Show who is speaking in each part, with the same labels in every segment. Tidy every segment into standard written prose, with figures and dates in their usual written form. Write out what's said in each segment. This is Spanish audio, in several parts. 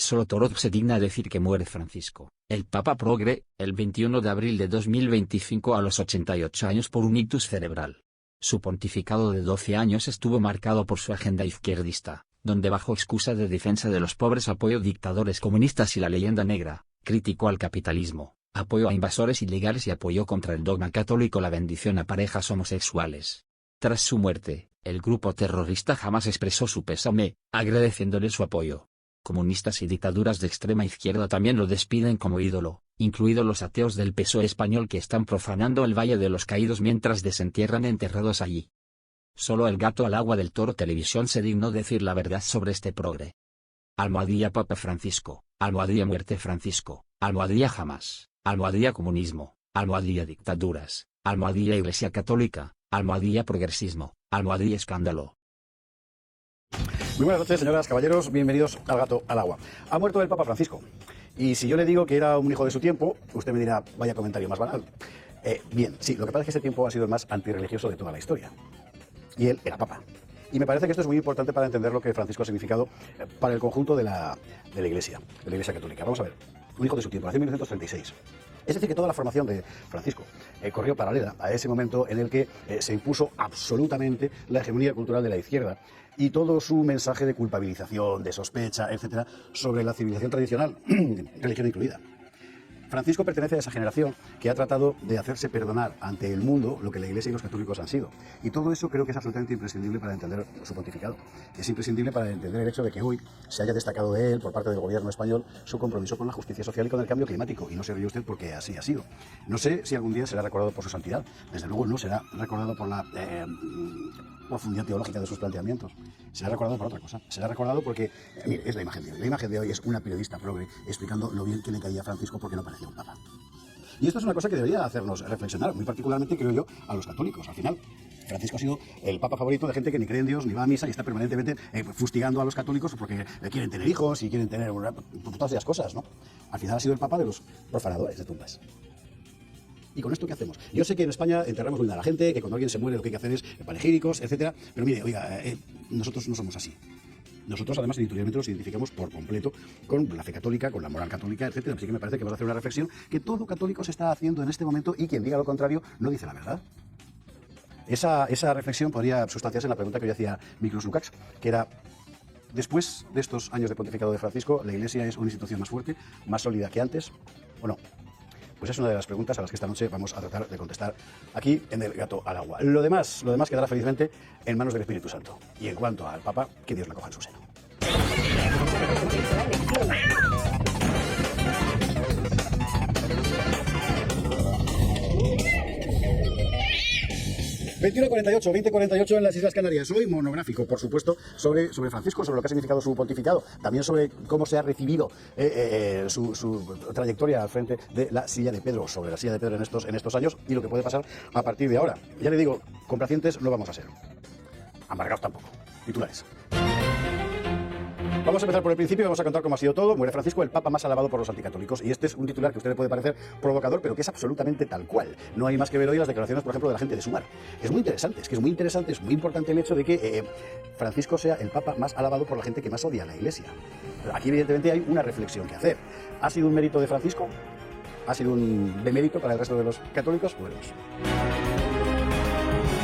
Speaker 1: solo Torot se digna decir que muere Francisco, el Papa Progre, el 21 de abril de 2025 a los 88 años por un ictus cerebral. Su pontificado de 12 años estuvo marcado por su agenda izquierdista, donde bajo excusa de defensa de los pobres apoyó dictadores comunistas y la leyenda negra, criticó al capitalismo, apoyó a invasores ilegales y apoyó contra el dogma católico la bendición a parejas homosexuales. Tras su muerte, el grupo terrorista jamás expresó su pésame, agradeciéndole su apoyo. Comunistas y dictaduras de extrema izquierda también lo despiden como ídolo, incluidos los ateos del PSOE español que están profanando el Valle de los Caídos mientras desentierran enterrados allí. Solo el gato al agua del Toro Televisión se dignó decir la verdad sobre este progre. Almohadilla Papa Francisco, almohadilla muerte Francisco, almohadilla jamás, almohadilla comunismo, almohadilla dictaduras, almohadilla Iglesia Católica, almohadilla progresismo, almohadilla escándalo.
Speaker 2: Muy buenas noches, señoras, caballeros, bienvenidos al gato al agua. Ha muerto el Papa Francisco. Y si yo le digo que era un hijo de su tiempo, usted me dirá, vaya comentario más banal. Bien, sí, lo que pasa es que ese tiempo ha sido el más antirreligioso de toda la historia. Y él era Papa. Y me parece que esto es muy importante para entender lo que Francisco ha significado para el conjunto de la Iglesia Católica. Vamos a ver, un hijo de su tiempo, nació en 1936. Es decir, que toda la formación de Francisco corrió paralela a ese momento en el que se impuso absolutamente la hegemonía cultural de la izquierda y todo su mensaje de culpabilización, de sospecha, etcétera, sobre la civilización tradicional, religión incluida. Francisco pertenece a esa generación que ha tratado de hacerse perdonar ante el mundo lo que la Iglesia y los católicos han sido. Y todo eso creo que es absolutamente imprescindible para entender su pontificado. Es imprescindible para entender el hecho de que hoy se haya destacado de él, por parte del gobierno español, su compromiso con la justicia social y con el cambio climático. Y no se ríe usted porque así ha sido. No sé si algún día será recordado por su santidad. Desde luego no será recordado por la profundidad teológica de sus planteamientos. Será recordado por otra cosa. Será recordado porque, mire, es la imagen de hoy. La imagen de hoy es una periodista progre explicando lo bien que le caía a Francisco porque no parecía un papa. Y esto es una cosa que debería hacernos reflexionar, muy particularmente, creo yo, a los católicos. Al final, Francisco ha sido el papa favorito de gente que ni cree en Dios, ni va a misa y está permanentemente fustigando a los católicos porque quieren tener hijos y quieren tener todas esas cosas, ¿no? Al final ha sido el papa de los profanadores de tumbas. ¿Y con esto qué hacemos? Yo sé que en España enterramos muy bien a la gente, que cuando alguien se muere lo que hay que hacer es panegíricos, etcétera. Pero mire, oiga, nosotros no somos así. Nosotros, además, editorialmente nos identificamos por completo con la fe católica, con la moral católica, etcétera. Así que me parece que vamos a hacer una reflexión que todo católico se está haciendo en este momento y quien diga lo contrario no dice la verdad. Esa reflexión podría sustanciarse en la pregunta que yo hacía Miklos Lukács, que era: después de estos años de pontificado de Francisco, ¿la Iglesia es una institución más fuerte, más sólida que antes o no? Pues es una de las preguntas a las que esta noche vamos a tratar de contestar aquí en El Gato al Agua. Lo demás quedará felizmente en manos del Espíritu Santo. Y en cuanto al Papa, que Dios la coja en su seno. 21:48, 20:48 en las Islas Canarias. Hoy monográfico, por supuesto, sobre Francisco, sobre lo que ha significado su pontificado, también sobre cómo se ha recibido su trayectoria al frente de la silla de Pedro, sobre la silla de Pedro en estos años y lo que puede pasar a partir de ahora. Ya le digo, complacientes no vamos a ser. Amargados tampoco. Titulares. Vamos a empezar por el principio y vamos a contar cómo ha sido todo. Muere Francisco, el papa más alabado por los anticatólicos. Y este es un titular que a usted le puede parecer provocador, pero que es absolutamente tal cual. No hay más que ver hoy las declaraciones, por ejemplo, de la gente de Sumar. Es muy interesante, es muy importante el hecho de que Francisco sea el papa más alabado por la gente que más odia a la Iglesia. Pero aquí, evidentemente, hay una reflexión que hacer. ¿Ha sido un mérito de Francisco? ¿Ha sido un demérito para el resto de los católicos? Pues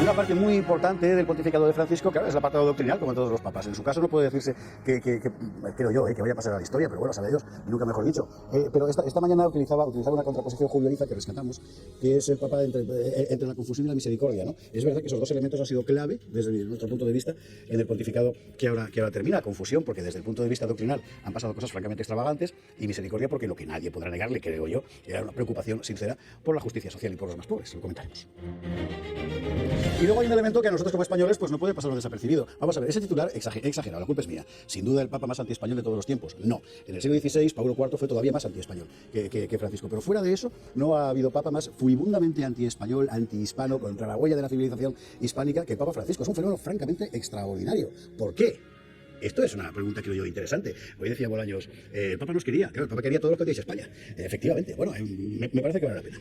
Speaker 2: una parte muy importante del pontificado de Francisco, claro, es el apartado doctrinal, como en todos los papas. En su caso no puede decirse que creo yo, que vaya a pasar a la historia, pero bueno, sabe Dios, nunca mejor dicho. Pero esta mañana utilizaba una contraposición julianiza que rescatamos, que es el papa entre la confusión y la misericordia, ¿no? Es verdad que esos dos elementos han sido clave, desde nuestro punto de vista, en el pontificado que ahora termina. Confusión, porque desde el punto de vista doctrinal han pasado cosas francamente extravagantes, y misericordia, porque lo que nadie podrá negarle, creo yo, era una preocupación sincera por la justicia social y por los más pobres. Lo comentaremos. Y luego hay un elemento que a nosotros como españoles pues no puede pasarnos desapercibido. Vamos a ver, ese titular exagerado, la culpa es mía. Sin duda el papa más antiespañol de todos los tiempos. No, en el siglo XVI Pablo IV fue todavía más antiespañol que Francisco. Pero fuera de eso no ha habido papa más furibundamente antiespañol, antihispano, contra la huella de la civilización hispánica que el papa Francisco. Es un fenómeno francamente extraordinario. ¿Por qué? Esto es una pregunta, creo yo, interesante. Hoy decía Bolaños, el papa nos quería. Claro, el papa quería todo lo que dice España. Efectivamente, bueno, me parece que vale la pena.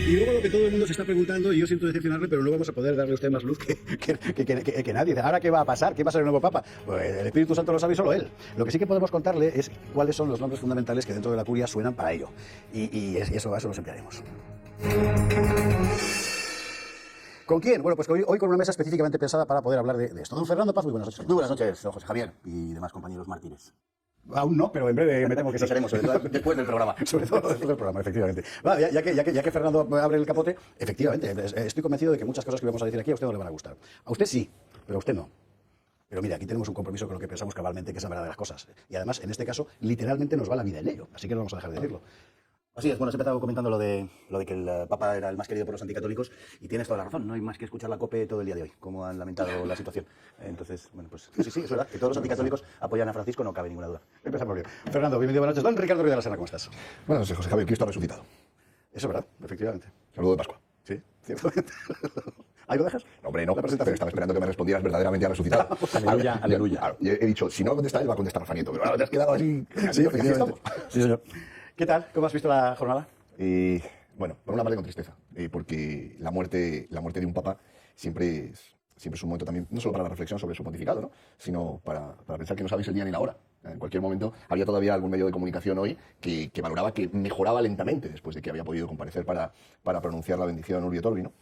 Speaker 2: Y luego lo que todo el mundo se está preguntando, y yo siento decepcionarle, pero no vamos a poder darle a usted más luz que nadie. Ahora, ¿qué va a pasar? ¿Quién va a ser el nuevo Papa? Pues el Espíritu Santo lo sabe solo él. Lo que sí que podemos contarle es cuáles son los nombres fundamentales que dentro de la curia suenan para ello. Y eso nos emplearemos. ¿Con quién? Bueno, pues hoy con una mesa específicamente pensada para poder hablar de esto. Don Fernando Paz, muy buenas noches.
Speaker 3: Muy buenas noches, don José Javier y demás compañeros mártires.
Speaker 2: Aún no, pero en breve me temo que sí.
Speaker 3: Seremos, sobre todo después del programa.
Speaker 2: Sobre todo después del programa, efectivamente. Vale, ya que Fernando abre el capote, efectivamente, estoy convencido de que muchas cosas que vamos a decir aquí a usted no le van a gustar. A usted sí, pero a usted no. Pero mira, aquí tenemos un compromiso con lo que pensamos cabalmente que es la verdad de las cosas. Y además, en este caso, literalmente nos va la vida en ello. Así que no vamos a dejar de decirlo.
Speaker 3: Así es, bueno, os he empezado comentando lo de que el Papa era el más querido por los anticatólicos y tienes toda la razón, no hay más que escuchar la COPE todo el día de hoy, como han lamentado la situación. Entonces, bueno, pues sí, es verdad, que todos los anticatólicos apoyan a Francisco, no cabe ninguna duda.
Speaker 2: Empezamos bien. Fernando, bienvenido, buenas noches. Don Ricardo Ruiz de la Serna, ¿cómo estás?
Speaker 4: Buenas noches, José Javier, Cristo ha resucitado.
Speaker 2: Eso es verdad, efectivamente.
Speaker 4: Saludo de Pascua.
Speaker 2: Sí, ciertamente. ¿Ahí lo dejas?
Speaker 4: No, hombre, no, pero estaba esperando que me respondieras verdaderamente ha resucitado.
Speaker 5: Aleluya, aleluya.
Speaker 4: Claro, y he dicho, si no contesta él, va a contestar Farnieto, pero ahora te has quedado así.
Speaker 2: Sí, efectivamente. Sí, señor. ¿Qué tal? ¿Cómo has visto la jornada?
Speaker 4: Bueno, por una parte con tristeza, porque la muerte de un papa siempre es un momento también, no solo para la reflexión sobre su pontificado, ¿no? Sino para pensar que no sabéis el día ni la hora. En cualquier momento había todavía algún medio de comunicación hoy que valoraba que mejoraba lentamente después de que había podido comparecer para pronunciar la bendición Urbi et Orbi, ¿no?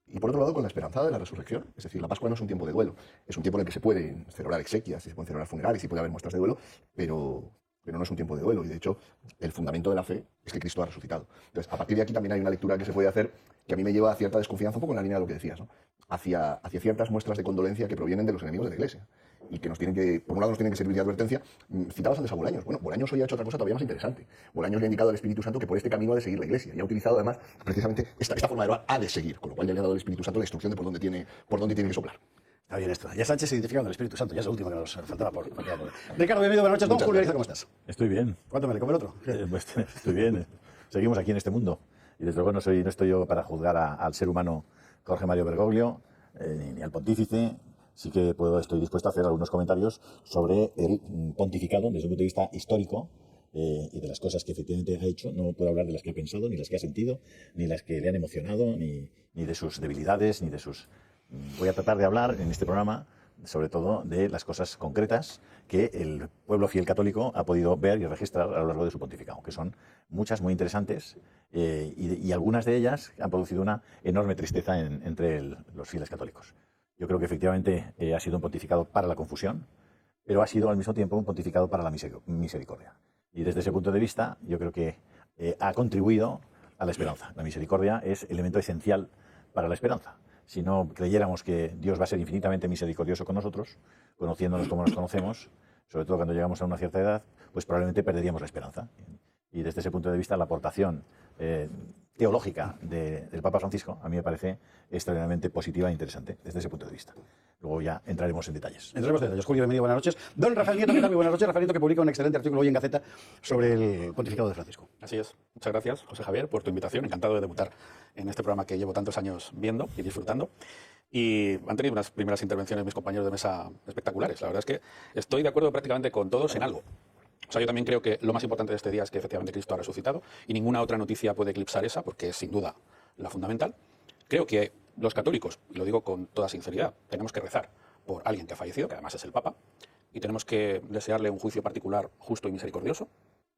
Speaker 4: Y por otro lado, con la esperanza de la resurrección. Es decir, la Pascua no es un tiempo de duelo, es un tiempo en el que se pueden celebrar exequias, se pueden celebrar funerales y puede haber muestras de duelo, pero no es un tiempo de duelo. Y de hecho, el fundamento de la fe es que Cristo ha resucitado. Entonces, a partir de aquí también hay una lectura que se puede hacer que a mí me lleva a cierta desconfianza, un poco en la línea de lo que decías, ¿no? Hacia ciertas muestras de condolencia que provienen de los enemigos de la Iglesia y que nos tienen que, por un lado, nos tienen que servir de advertencia. Citabas antes a Bolaños. Bueno, Bolaños hoy ha hecho otra cosa todavía más interesante. Bolaños le ha indicado al Espíritu Santo que por este camino ha de seguir la Iglesia y ha utilizado además precisamente esta forma de orar, ha de seguir, con lo cual le ha dado al Espíritu Santo la instrucción de por dónde tiene que soplar.
Speaker 2: Está bien esto. Ya Sánchez se identifica con el Espíritu Santo, ya es el último que nos faltaba por. Ricardo, bienvenido, buenas noches. Don Julio Ariza, ¿cómo estás?
Speaker 5: Estoy bien.
Speaker 2: ¿Cuánto me le come el otro?
Speaker 5: Pues, estoy bien. Seguimos aquí en este mundo. Y desde luego no estoy yo para juzgar al ser humano Jorge Mario Bergoglio, ni al pontífice. Sí que estoy dispuesto a hacer algunos comentarios sobre el pontificado desde un punto de vista histórico y de las cosas que efectivamente ha hecho. No puedo hablar de las que ha pensado, ni las que ha sentido, ni las que le han emocionado, ni de sus debilidades, ni de sus... Voy a tratar de hablar en este programa sobre todo de las cosas concretas que el pueblo fiel católico ha podido ver y registrar a lo largo de su pontificado, que son muchas, muy interesantes, y algunas de ellas han producido una enorme tristeza entre los fieles católicos. Yo creo que efectivamente ha sido un pontificado para la confusión, pero ha sido al mismo tiempo un pontificado para la misericordia. Y desde ese punto de vista yo creo que ha contribuido a la esperanza. La misericordia es elemento esencial para la esperanza. Si no creyéramos que Dios va a ser infinitamente misericordioso con nosotros, conociéndonos como nos conocemos, sobre todo cuando llegamos a una cierta edad, pues probablemente perderíamos la esperanza. Y desde ese punto de vista la aportación teológica del Papa Francisco a mí me parece extraordinariamente positiva e interesante desde ese punto de vista. Luego ya entraremos en detalles.
Speaker 2: Entraremos en detalles. Julio, bienvenido, buenas noches. Don Rafael Nieto, ¿qué tal? Muy buenas noches. Rafael Nieto, que publica un excelente artículo hoy en Gaceta sobre el pontificado de Francisco.
Speaker 6: Así es. Muchas gracias, José Javier, por tu invitación. Encantado de debutar en este programa que llevo tantos años viendo y disfrutando. Y han tenido unas primeras intervenciones mis compañeros de mesa espectaculares. La verdad es que estoy de acuerdo prácticamente con todos en algo. O sea, yo también creo que lo más importante de este día es que efectivamente Cristo ha resucitado y ninguna otra noticia puede eclipsar esa, porque es sin duda la fundamental. Creo que los católicos, y lo digo con toda sinceridad, tenemos que rezar por alguien que ha fallecido, que además es el Papa, y tenemos que desearle un juicio particular justo y misericordioso,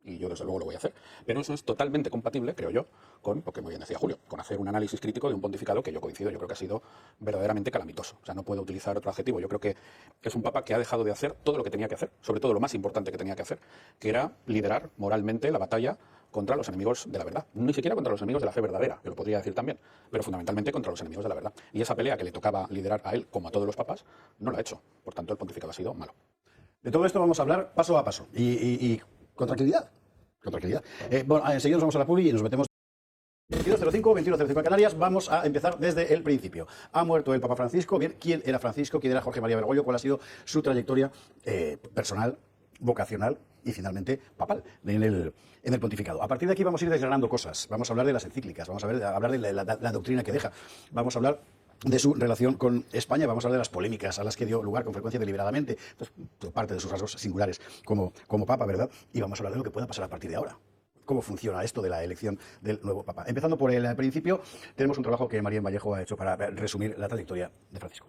Speaker 6: y yo desde luego lo voy a hacer. Pero eso es totalmente compatible, creo yo, con lo que muy bien decía Julio, con hacer un análisis crítico de un pontificado que yo coincido, yo creo que ha sido verdaderamente calamitoso. O sea, no puedo utilizar otro adjetivo. Yo creo que es un papa que ha dejado de hacer todo lo que tenía que hacer, sobre todo lo más importante que tenía que hacer, que era liderar moralmente la batalla contra los enemigos de la verdad. Ni siquiera contra los enemigos de la fe verdadera, que lo podría decir también, pero fundamentalmente contra los enemigos de la verdad. Y esa pelea que le tocaba liderar a él, como a todos los papas, no lo ha hecho. Por tanto, el pontificado ha sido malo.
Speaker 2: De todo esto vamos a hablar paso a paso y con tranquilidad. Con tranquilidad. Bueno, enseguida nos vamos a la publi y nos metemos. 22:05 en Canarias. Vamos a empezar desde el principio. Ha muerto el Papa Francisco. Bien, ¿quién era Francisco? ¿Quién era Jorge María Bergoglio? ¿Cuál ha sido su trayectoria personal, vocacional y finalmente papal en el pontificado? A partir de aquí vamos a ir desgranando cosas. Vamos a hablar de las encíclicas, vamos a hablar de la doctrina que deja, vamos a hablar de su relación con España, vamos a hablar de las polémicas a las que dio lugar con frecuencia deliberadamente, pues, parte de sus rasgos singulares como papa, ¿verdad? Y vamos a hablar de lo que pueda pasar a partir de ahora. cómo funciona esto de la elección del nuevo Papa. Empezando por el principio, tenemos un trabajo que María Vallejo ha hecho para resumir la trayectoria de Francisco.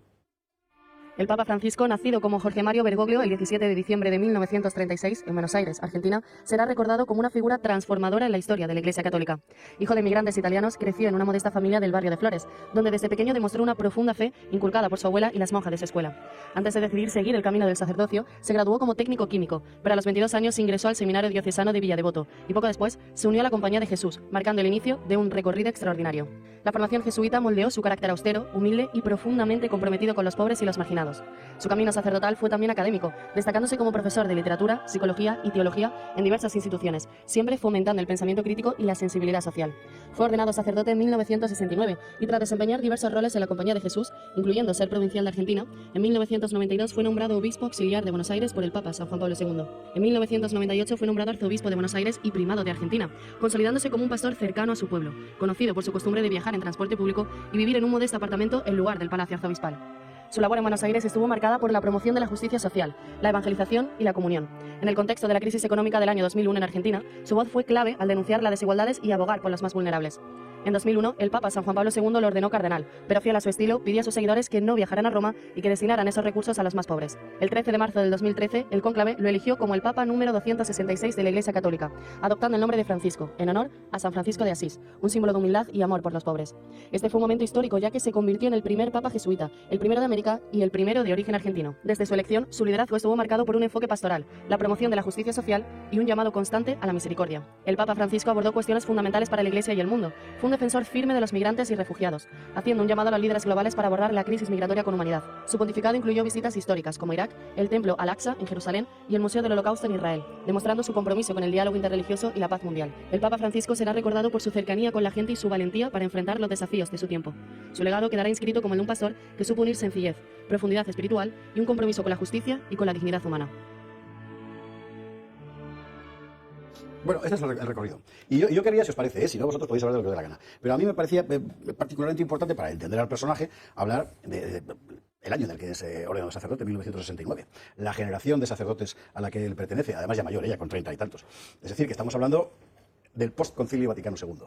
Speaker 7: El Papa Francisco, nacido como Jorge Mario Bergoglio el 17 de diciembre de 1936 en Buenos Aires, Argentina, será recordado como una figura transformadora en la historia de la Iglesia Católica. Hijo de migrantes italianos, creció en una modesta familia del barrio de Flores, donde desde pequeño demostró una profunda fe inculcada por su abuela y las monjas de su escuela. Antes de decidir seguir el camino del sacerdocio, se graduó como técnico químico, pero a los 22 años ingresó al Seminario Diocesano de Villadevoto y poco después se unió a la Compañía de Jesús, marcando el inicio de un recorrido extraordinario. La formación jesuita moldeó su carácter austero, humilde y profundamente comprometido con los pobres y los marginados. Su camino sacerdotal fue también académico, destacándose como profesor de literatura, psicología y teología en diversas instituciones, siempre fomentando el pensamiento crítico y la sensibilidad social. Fue ordenado sacerdote en 1969 y tras desempeñar diversos roles en la Compañía de Jesús, incluyendo ser provincial de Argentina, en 1992 fue nombrado obispo auxiliar de Buenos Aires por el Papa San Juan Pablo II. En 1998 fue nombrado arzobispo de Buenos Aires y primado de Argentina, consolidándose como un pastor cercano a su pueblo, conocido por su costumbre de viajar en transporte público y vivir en un modesto apartamento en lugar del Palacio Arzobispal. Su labor en Buenos Aires estuvo marcada por la promoción de la justicia social, la evangelización y la comunión. En el contexto de la crisis económica del año 2001 en Argentina, su voz fue clave al denunciar las desigualdades y abogar por los más vulnerables. En 2001, el Papa San Juan Pablo II lo ordenó cardenal, pero fiel a su estilo, pidió a sus seguidores que no viajaran a Roma y que destinaran esos recursos a los más pobres. El 13 de marzo del 2013, el cónclave lo eligió como el Papa número 266 de la Iglesia Católica, adoptando el nombre de Francisco, en honor a San Francisco de Asís, un símbolo de humildad y amor por los pobres. Este fue un momento histórico, ya que se convirtió en el primer Papa jesuita, el primero de América y el primero de origen argentino. Desde su elección, su liderazgo estuvo marcado por un enfoque pastoral, la promoción de la justicia social y un llamado constante a la misericordia. El Papa Francisco abordó cuestiones fundamentales para la Iglesia y el mundo. Fue un defensor firme de los migrantes y refugiados, haciendo un llamado a los líderes globales para abordar la crisis migratoria con humanidad. Su pontificado incluyó visitas históricas como Irak, el Templo Al-Aqsa en Jerusalén y el Museo del Holocausto en Israel, demostrando su compromiso con el diálogo interreligioso y la paz mundial. El Papa Francisco será recordado por su cercanía con la gente y su valentía para enfrentar los desafíos de su tiempo. Su legado quedará inscrito como el de un pastor que supo unir sencillez, profundidad espiritual y un compromiso con la justicia y con la dignidad humana.
Speaker 2: Bueno, este es el recorrido. Y yo quería, si os parece, si no vosotros podéis hablar de lo que os dé la gana, pero a mí me parecía particularmente importante para entender al personaje hablar el año en el que se ordenó sacerdote, 1969. La generación de sacerdotes a la que él pertenece, además ya mayor, ella con 30 y tantos. Es decir, que estamos hablando del post-concilio Vaticano II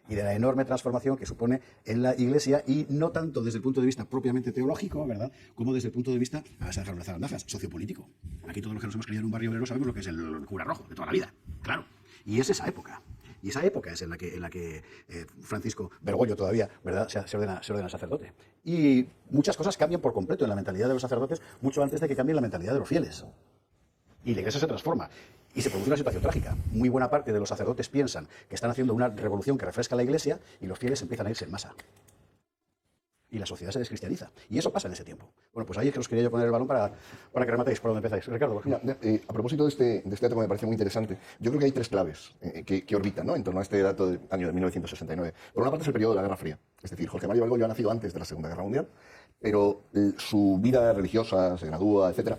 Speaker 2: y de la enorme transformación que supone en la Iglesia, y no tanto desde el punto de vista propiamente teológico, ¿verdad?, como desde el punto de vista, a dejar las zarandajas, sociopolítico. Aquí todos los que nos hemos criado en un barrio obrero sabemos lo que es el cura rojo de toda la vida, claro. Y es esa época. Y esa época es en la que Francisco Bergoglio todavía, ¿verdad?, se ordena sacerdote. Y muchas cosas cambian por completo en la mentalidad de los sacerdotes mucho antes de que cambie la mentalidad de los fieles. Y la Iglesia se transforma. Y se produce una situación trágica. Muy buena parte de los sacerdotes piensan que están haciendo una revolución que refresca la Iglesia y los fieles empiezan a irse en masa. Y la sociedad se descristianiza. Y eso pasa en ese tiempo. Bueno, pues ahí es que os quería yo poner el balón para que rematéis por donde empezáis. Ricardo, por ejemplo.
Speaker 4: Mira, a propósito de este dato que me parece muy interesante, yo creo que hay tres claves que orbitan, ¿no?, en torno a este dato del año de 1969. Por una parte es el periodo de la Guerra Fría. Es decir, Jorge Mario Bergoglio ha nacido antes de la Segunda Guerra Mundial, pero su vida religiosa, se gradúa, etcétera,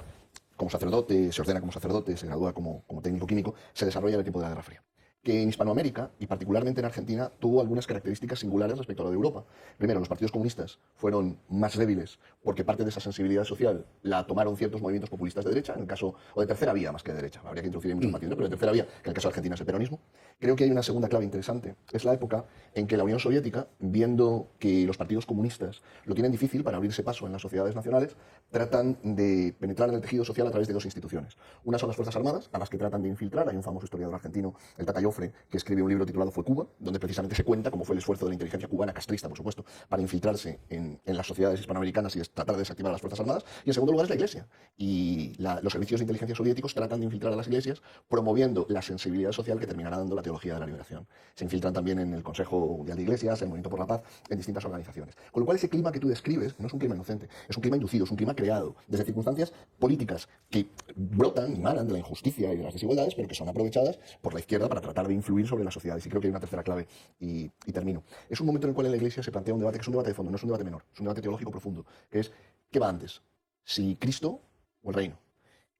Speaker 4: como sacerdote, se ordena como sacerdote, se gradúa como técnico químico, se desarrolla en el tiempo de la Guerra Fría. Que en Hispanoamérica, y particularmente en Argentina, tuvo algunas características singulares respecto a lo de Europa. Primero, los partidos comunistas fueron más débiles porque parte de esa sensibilidad social la tomaron ciertos movimientos populistas de derecha, en el caso, o de tercera vía más que de derecha. Habría que introducir muchos matices, pero de tercera vía, que en el caso de Argentina es el peronismo. Creo que hay una segunda clave interesante. Es la época en que la Unión Soviética, viendo que los partidos comunistas lo tienen difícil para abrirse paso en las sociedades nacionales, tratan de penetrar en el tejido social a través de dos instituciones. Una son las Fuerzas Armadas, a las que tratan de infiltrar. Hay un famoso historiador argentino, el Tata Joffre, que escribe un libro titulado Fue Cuba, donde precisamente se cuenta cómo fue el esfuerzo de la inteligencia cubana, castrista, por supuesto, para infiltrarse en las sociedades hispanoamericanas y tratar de desactivar a las Fuerzas Armadas. Y en segundo lugar es la Iglesia. Y los servicios de inteligencia soviéticos tratan de infiltrar a las iglesias, promoviendo la sensibilidad social que terminará dando la teología de la liberación. Se infiltran también en el Consejo Mundial de Iglesias, el Movimiento por la Paz, en distintas organizaciones. Con lo cual ese clima que tú describes no es un clima inocente, es un clima inducido, es un clima creado desde circunstancias políticas que brotan y manan de la injusticia y de las desigualdades, pero que son aprovechadas por la izquierda para tratar de influir sobre las sociedades. Y creo que hay una tercera clave, y termino. Es un momento en el cual en la Iglesia se plantea un debate que es un debate de fondo, no es un debate menor, es un debate teológico profundo, que es, ¿qué va antes? ¿Si Cristo o el reino?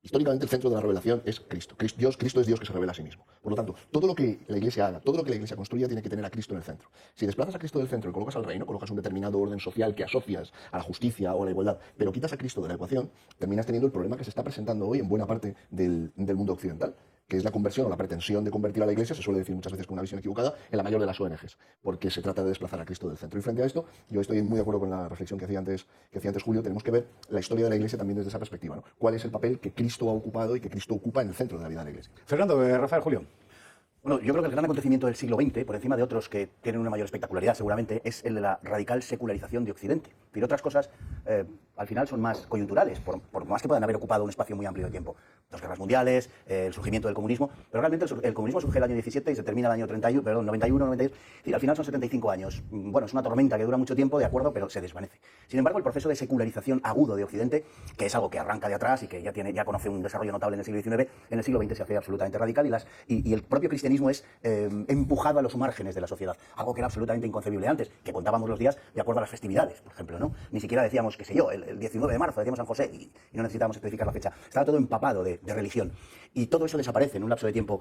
Speaker 4: Históricamente el centro de la revelación es Cristo. Cristo es Dios que se revela a sí mismo. Por lo tanto, todo lo que la Iglesia haga, todo lo que la Iglesia construya tiene que tener a Cristo en el centro. Si desplazas a Cristo del centro y colocas al reino, colocas un determinado orden social que asocias a la justicia o a la igualdad, pero quitas a Cristo de la ecuación, terminas teniendo el problema que se está presentando hoy en buena parte del mundo occidental, que es la conversión o la pretensión de convertir a la Iglesia, se suele decir muchas veces con una visión equivocada, en la mayor de las ONGs, porque se trata de desplazar a Cristo del centro. Y frente a esto, yo estoy muy de acuerdo con la reflexión que hacía antes Julio, tenemos que ver la historia de la Iglesia también desde esa perspectiva, ¿no? ¿Cuál es el papel que Cristo ha ocupado y que Cristo ocupa en el centro de la vida de la Iglesia?
Speaker 2: Fernando, Rafael, Julio.
Speaker 3: Bueno, yo creo que el gran acontecimiento del siglo XX, por encima de otros que tienen una mayor espectacularidad seguramente, es el de la radical secularización de Occidente. Es decir, otras cosas al final son más coyunturales, por más que puedan haber ocupado un espacio muy amplio de tiempo. Dos guerras mundiales, el surgimiento del comunismo, pero realmente el comunismo surge el año 17 y se termina el año 91, 92. Es decir, al final son 75 años. Bueno, es una tormenta que dura mucho tiempo, de acuerdo, pero se desvanece. Sin embargo, el proceso de secularización agudo de Occidente, que es algo que arranca de atrás y que ya conoce un desarrollo notable en el siglo XIX, en el siglo XX se hace absolutamente radical y el propio cristianismo es empujado a los márgenes de la sociedad, algo que era absolutamente inconcebible antes, que contábamos los días de acuerdo a las festividades, por ejemplo, ¿no? Ni siquiera decíamos, qué sé yo, el 19 de marzo decíamos San José y no necesitábamos especificar la fecha. Estaba todo empapado de religión. Y todo eso desaparece en un lapso de tiempo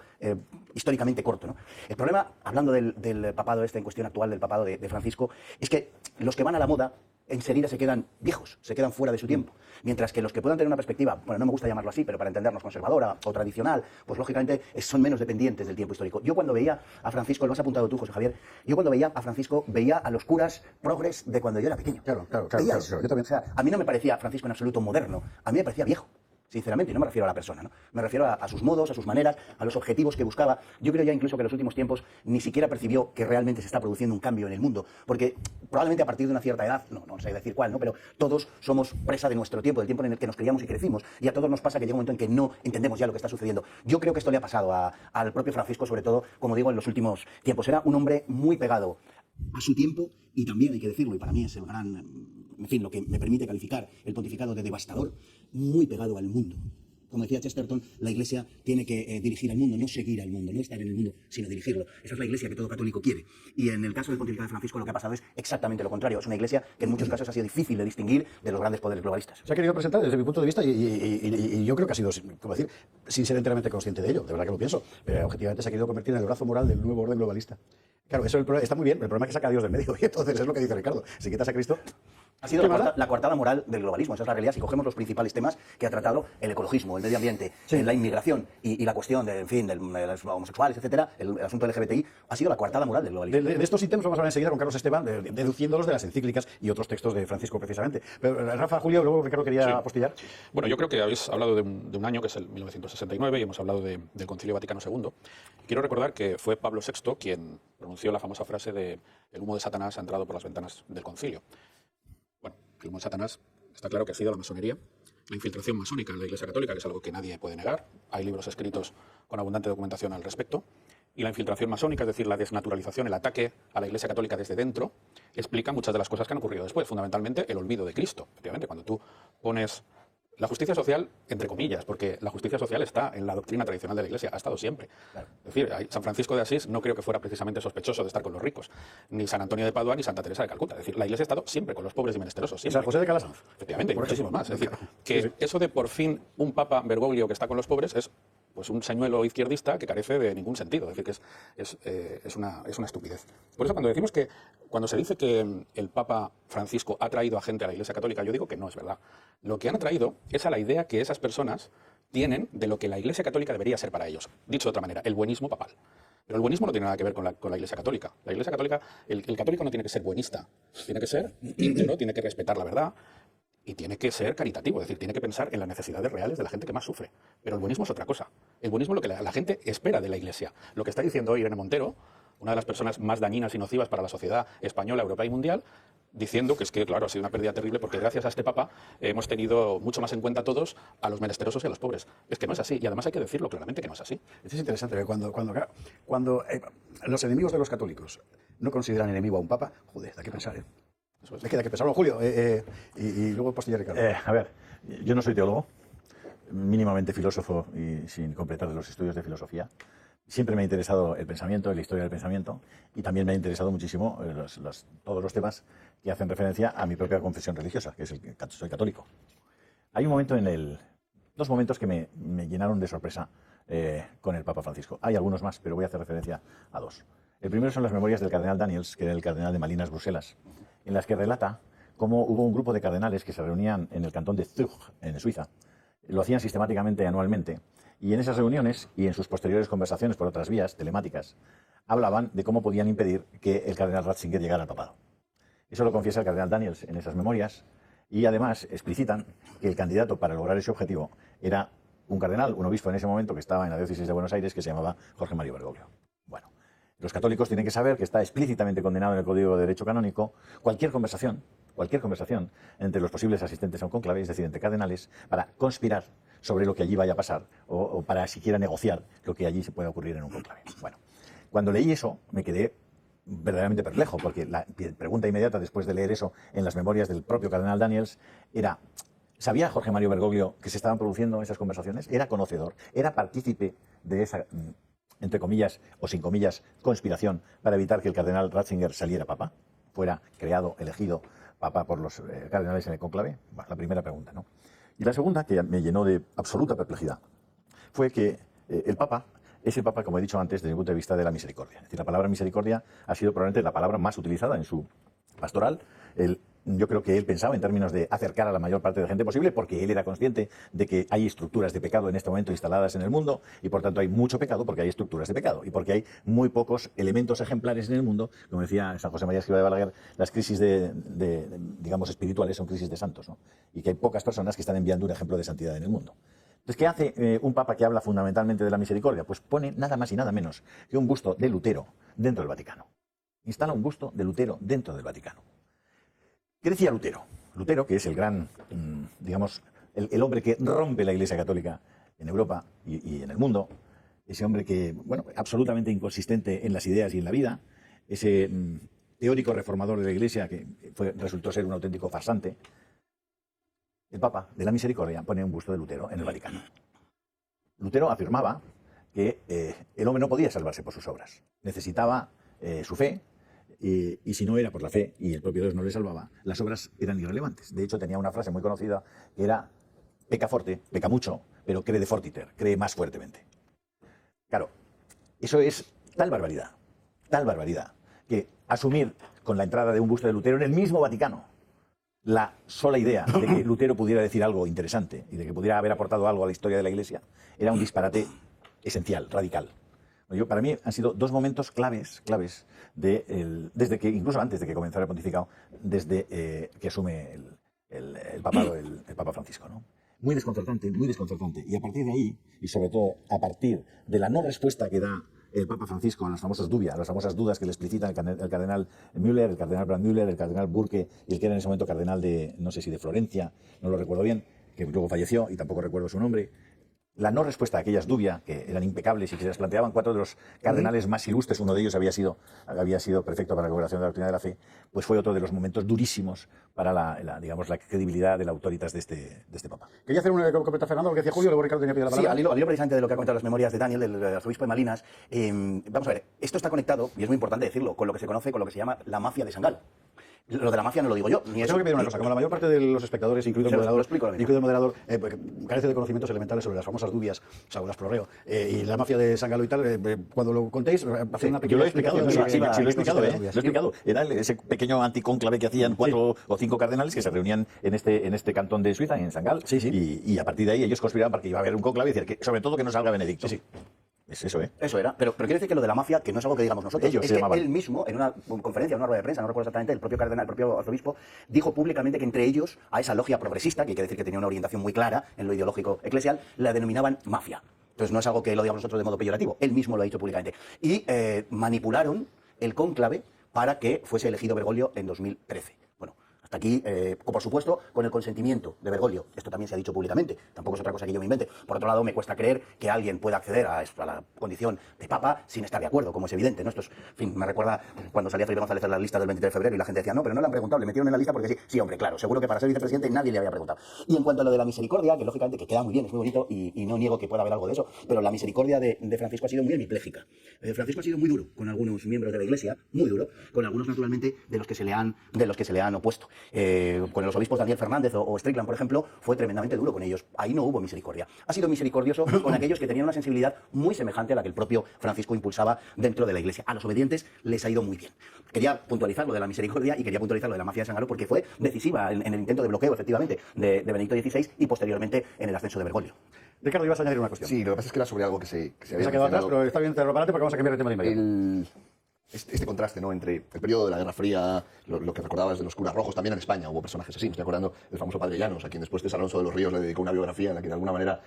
Speaker 3: históricamente corto, ¿no? El problema, hablando del papado en cuestión actual, del papado de Francisco, es que los que van a la moda enseguida se quedan viejos, se quedan fuera de su tiempo. Mientras que los que puedan tener una perspectiva, bueno, no me gusta llamarlo así, pero para entendernos conservadora o tradicional, pues lógicamente son menos dependientes del tiempo histórico. Yo cuando veía a Francisco, lo has apuntado tú, José Javier, yo cuando veía a Francisco veía a los curas progres de cuando yo era pequeño.
Speaker 2: Claro.
Speaker 3: Yo también. O sea, a mí no me parecía Francisco en absoluto moderno, a mí me parecía viejo. Sinceramente, y no me refiero a la persona, ¿no? Me refiero a sus modos, a sus maneras, a los objetivos que buscaba. Yo creo ya incluso que en los últimos tiempos ni siquiera percibió que realmente se está produciendo un cambio en el mundo, porque probablemente a partir de una cierta edad, no sé decir cuál, ¿no? Pero todos somos presa de nuestro tiempo, del tiempo en el que nos criamos y crecimos, y a todos nos pasa que llega un momento en que no entendemos ya lo que está sucediendo. Yo creo que esto le ha pasado al propio Francisco, sobre todo, como digo, en los últimos tiempos. Era un hombre muy pegado a su tiempo, y también hay que decirlo, y para mí es el gran, en fin, lo que me permite calificar el pontificado de devastador, muy pegado al mundo. Como decía Chesterton, la Iglesia tiene que dirigir al mundo, no seguir al mundo, no estar en el mundo, sino dirigirlo. Esa es la Iglesia que todo católico quiere. Y en el caso del pontificado de Francisco lo que ha pasado es exactamente lo contrario. Es una Iglesia que en muchos casos ha sido difícil de distinguir de los grandes poderes globalistas.
Speaker 2: Se ha querido presentar desde mi punto de vista y yo creo que ha sido, como decir, sin ser enteramente consciente de ello, de verdad que lo pienso, pero objetivamente se ha querido convertir en el brazo moral del nuevo orden globalista. Claro, eso está muy bien, pero el problema es que saca a Dios del medio, y entonces es lo que dice Ricardo. Si quitas a Cristo...
Speaker 3: Ha sido la coartada moral del globalismo, esa es la realidad. Si cogemos los principales temas que ha tratado el ecologismo, el medio ambiente, la inmigración y la cuestión de los homosexuales, etcétera, el asunto del LGBTI, ha sido la coartada moral del globalismo.
Speaker 2: De estos ítems vamos a hablar enseguida con Carlos Esteban, deduciéndolos de las encíclicas y otros textos de Francisco precisamente. Pero Rafa, Julio, luego Ricardo quería apostillar.
Speaker 6: Bueno, yo creo que habéis hablado de un año, que es el 1969, y hemos hablado del Concilio Vaticano II. Quiero recordar que fue Pablo VI quien pronunció la famosa frase de "el humo de Satanás ha entrado por las ventanas del concilio". Bueno, el humo de Satanás está claro que ha sido la masonería, la infiltración masónica en la Iglesia Católica, que es algo que nadie puede negar. Hay libros escritos con abundante documentación al respecto. Y la infiltración masónica, es decir, la desnaturalización, el ataque a la Iglesia Católica desde dentro, explica muchas de las cosas que han ocurrido después. Fundamentalmente, el olvido de Cristo. Efectivamente, cuando tú pones la justicia social, entre comillas, porque la justicia social está en la doctrina tradicional de la Iglesia, ha estado siempre. Claro. Es decir, San Francisco de Asís no creo que fuera precisamente sospechoso de estar con los ricos, ni San Antonio de Padua, ni Santa Teresa de Calcuta. Es decir, la Iglesia ha estado siempre con los pobres y menesterosos.
Speaker 2: San José de Calasanz.
Speaker 6: Efectivamente, y muchísimos más. Es decir, que eso de por fin un Papa Bergoglio que está con los pobres es pues un señuelo izquierdista que carece de ningún sentido. Es decir, que es una estupidez. Por eso cuando se dice que el Papa Francisco ha traído a gente a la Iglesia Católica, yo digo que no es verdad. Lo que han atraído es a la idea que esas personas tienen de lo que la Iglesia Católica debería ser para ellos. Dicho de otra manera, el buenismo papal. Pero el buenismo no tiene nada que ver con la Iglesia Católica. La Iglesia Católica, el católico no tiene que ser buenista, tiene que ser íntegro, tiene que respetar la verdad y tiene que ser caritativo, es decir, tiene que pensar en las necesidades reales de la gente que más sufre. Pero el buenismo es otra cosa. El buenismo es lo que la gente espera de la Iglesia. Lo que está diciendo hoy Irene Montero, una de las personas más dañinas y nocivas para la sociedad española, europea y mundial, diciendo que es que, claro, ha sido una pérdida terrible porque gracias a este Papa hemos tenido mucho más en cuenta todos a los menesterosos y a los pobres. Es que no es así, y además hay que decirlo claramente que no es así.
Speaker 2: Esto es interesante, cuando los enemigos de los católicos no consideran enemigo a un Papa, joder, da que pensar, ¿eh? Eso es. Hay que pensarlo, Julio, y luego postillar Ricardo.
Speaker 5: A ver, yo no soy teólogo, mínimamente filósofo y sin completar los estudios de filosofía. Siempre me ha interesado el pensamiento, la historia del pensamiento, y también me ha interesado muchísimo todos los temas que hacen referencia a mi propia confesión religiosa, que es soy católico. Hay dos momentos que me llenaron de sorpresa con el Papa Francisco. Hay algunos más, pero voy a hacer referencia a dos. El primero son las memorias del cardenal Daniels, que era el cardenal de Malinas, Bruselas, en las que relata cómo hubo un grupo de cardenales que se reunían en el cantón de Zug, en Suiza. Lo hacían sistemáticamente anualmente, Y en esas reuniones y en sus posteriores conversaciones por otras vías telemáticas, hablaban de cómo podían impedir que el cardenal Ratzinger llegara al papado. Eso lo confiesa el cardenal Daniels en esas memorias y además explicitan que el candidato para lograr ese objetivo era un cardenal, un obispo en ese momento que estaba en la diócesis de Buenos Aires que se llamaba Jorge Mario Bergoglio. Bueno, los católicos tienen que saber que está explícitamente condenado en el Código de Derecho Canónico cualquier conversación entre los posibles asistentes a un cónclave, es decir, entre cardenales, para conspirar sobre lo que allí vaya a pasar o para siquiera negociar lo que allí se pueda ocurrir en un cónclave. Bueno, cuando leí eso me quedé verdaderamente perplejo, porque la pregunta inmediata después de leer eso en las memorias del propio cardenal Daniels era: ¿sabía Jorge Mario Bergoglio que se estaban produciendo esas conversaciones? ¿Era conocedor? ¿Era partícipe de esa, entre comillas o sin comillas, conspiración para evitar que el cardenal Ratzinger saliera papa? ¿Fuera creado, elegido papa por los cardenales en el cónclave? Bueno, la primera pregunta, ¿no? Y la segunda, que me llenó de absoluta perplejidad, fue que el papa es el papa, como he dicho antes, desde el punto de vista de la misericordia. Es decir, la palabra misericordia ha sido probablemente la palabra más utilizada en su pastoral. Yo creo que él pensaba en términos de acercar a la mayor parte de gente posible, porque él era consciente de que hay estructuras de pecado en este momento instaladas en el mundo, y por tanto hay mucho pecado porque hay estructuras de pecado, y porque hay muy pocos elementos ejemplares en el mundo. Como decía San José María Escrivá de Balaguer, las crisis digamos, espirituales son crisis de santos, ¿no? Y que hay pocas personas que están enviando un ejemplo de santidad en el mundo. Entonces, ¿qué hace un papa que habla fundamentalmente de la misericordia? Pues pone nada más y nada menos que un busto de Lutero dentro del Vaticano. Instala un busto de Lutero dentro del Vaticano. ¿Qué decía Lutero? Lutero, que es el gran, digamos, el hombre que rompe la Iglesia Católica en Europa y en el mundo, ese hombre que, bueno, absolutamente inconsistente en las ideas y en la vida, ese teórico reformador de la Iglesia que resultó ser un auténtico farsante. El Papa de la Misericordia pone un busto de Lutero en el Vaticano. Lutero afirmaba que el hombre no podía salvarse por sus obras. Necesitaba su fe, y si no era por la fe y el propio Dios no le salvaba, las obras eran irrelevantes. De hecho, tenía una frase muy conocida que era: peca forte, peca mucho, pero cree de fortiter, cree más fuertemente. Claro, eso es tal barbaridad, que asumir con la entrada de un busto de Lutero en el mismo Vaticano la sola idea de que Lutero pudiera decir algo interesante y de que pudiera haber aportado algo a la historia de la Iglesia era un disparate esencial, radical. Para mí han sido dos momentos claves desde que, incluso antes de que comenzara el pontificado, desde que asume el papado el Papa Francisco, ¿no? Muy desconcertante. Y a partir de ahí, y sobre todo a partir de la no respuesta que da el Papa Francisco a las famosas dudas que le explicitan el cardenal Müller, el cardenal Brandmüller, el cardenal Burke y el que era en ese momento cardenal de, no sé si de Florencia, no lo recuerdo bien, que luego falleció y tampoco recuerdo su nombre. La no respuesta a aquellas dubias que eran impecables y que se las planteaban cuatro de los cardenales más ilustres, uno de ellos había sido prefecto para la congregación de la doctrina de la fe, pues fue otro de los momentos durísimos para la credibilidad de la autoritas de este Papa.
Speaker 2: Quería hacer una comentario, Fernando, porque decía Julio, luego Ricardo tenía que pedir la palabra.
Speaker 3: Sí, al hilo precisamente de lo que ha comentado las memorias de Daniel, del arzobispo de Malinas. Vamos a ver, esto está conectado, y es muy importante decirlo, con lo que se conoce, con lo que se llama la mafia de Sangal. Lo de la mafia no lo digo yo.
Speaker 2: Tengo que pedir una cosa. Como la mayor parte de los espectadores, incluido el moderador, carece de conocimientos elementales sobre las famosas dubias, o sea, las prorreo, y la mafia de San Galo y tal, cuando lo contéis, hacer una pequeña...
Speaker 5: Yo lo he explicado. Era ese pequeño anticónclave que hacían 4 o 5 cardenales que se reunían en este cantón de Suiza, en San Galo, y a partir de ahí ellos conspiraban para que iba a haber un cónclave y decir que, sobre todo, que no salga Benedicto. Sí. Es eso, ¿eh?
Speaker 3: Eso era. Pero quiere decir que lo de la mafia, que no es algo que digamos nosotros, es que él mismo, en una conferencia, en una rueda de prensa, no recuerdo exactamente, el propio cardenal, el propio arzobispo, dijo públicamente que entre ellos, a esa logia progresista, que hay que decir que tenía una orientación muy clara en lo ideológico eclesial, la denominaban mafia. Entonces no es algo que lo digamos nosotros de modo peyorativo, él mismo lo ha dicho públicamente. Y manipularon el cónclave para que fuese elegido Bergoglio en 2013. Bueno, hasta aquí, por supuesto, con el consentimiento de Bergoglio. Esto también se ha dicho públicamente, tampoco es otra cosa que yo me invente. Por otro lado, me cuesta creer que alguien pueda acceder a la condición de papa sin estar de acuerdo, como es evidente, ¿no? Esto es, en fin, me recuerda cuando salía Felipe González en la lista del 23 de febrero y la gente decía, no, pero no le han preguntado, le metieron en la lista porque sí. Sí, hombre, claro, seguro que para ser vicepresidente nadie le había preguntado. Y en cuanto a lo de la misericordia, que lógicamente que queda muy bien, es muy bonito y no niego que pueda haber algo de eso, pero la misericordia de Francisco ha sido muy hemipléjica. Francisco ha sido muy duro con algunos miembros de la Iglesia, muy duro, con algunos naturalmente de los que se le han opuesto. Con los obispos Daniel Fernández o Strickland, por ejemplo, fue tremendamente duro con ellos. Ahí no hubo misericordia. Ha sido misericordioso con aquellos que tenían una sensibilidad muy semejante a la que el propio Francisco impulsaba dentro de la Iglesia. A los obedientes les ha ido muy bien. Quería puntualizar lo de la misericordia y quería puntualizar lo de la mafia de Sangaro porque fue decisiva en el intento de bloqueo, efectivamente, de Benedicto XVI y posteriormente en el ascenso de Bergoglio.
Speaker 2: Ricardo, ibas a añadir una cuestión.
Speaker 4: Sí, lo que pasa es que era sobre algo que se había
Speaker 2: Se ha quedado atrás,
Speaker 4: mencionado.
Speaker 2: pero está bien tenerlo para adelante porque vamos a cambiar de tema de inmediato.
Speaker 4: Este contraste, ¿no?, entre el periodo de la Guerra Fría, lo que recordabas de los curas rojos, también en España hubo personajes así. Me estoy acordando del famoso Padre Llanos, a quien después César Alonso de los Ríos le dedicó una biografía en la que de alguna manera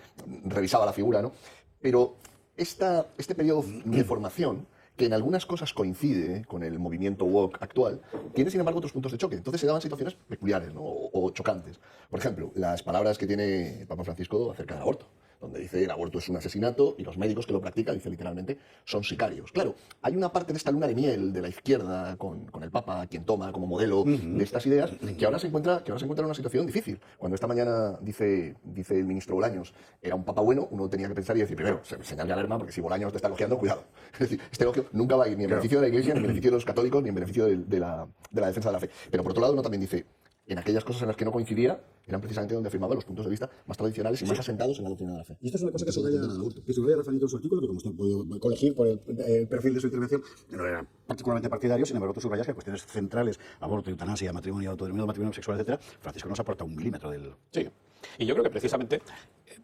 Speaker 4: revisaba la figura, ¿no? Pero este periodo de formación, que en algunas cosas coincide con el movimiento woke actual, tiene sin embargo otros puntos de choque. Entonces se daban situaciones peculiares, ¿no?, o chocantes. Por ejemplo, las palabras que tiene el Papa Francisco acerca del aborto, donde dice el aborto es un asesinato y los médicos que lo practican, dice literalmente, son sicarios. Claro, hay una parte de esta luna de miel de la izquierda con el Papa, quien toma como modelo de estas ideas, que ahora se encuentra en una situación difícil. Cuando esta mañana dice el ministro Bolaños, era un Papa bueno, uno tenía que pensar y decir, primero, señal de alarma, porque si Bolaños te está elogiando, cuidado. Es decir, este elogio nunca va a ir ni en beneficio de la Iglesia, ni en beneficio de los católicos, ni en beneficio de la defensa de la fe. Pero por otro lado, uno también dice, en aquellas cosas en las que no coincidía, eran precisamente donde afirmaba los puntos de vista más tradicionales y más asentados en la doctrina de la fe.
Speaker 2: Y esto es una cosa que subraya Rafaelito en su artículo, que como usted puede colegir por el perfil de su intervención, no era particularmente partidario, sin embargo tú subrayas que cuestiones centrales, aborto, eutanasia, matrimonio, autodeterminado, matrimonio sexual, etcétera, Francisco nos aporta un milímetro del...
Speaker 6: Sí. Y yo creo que precisamente,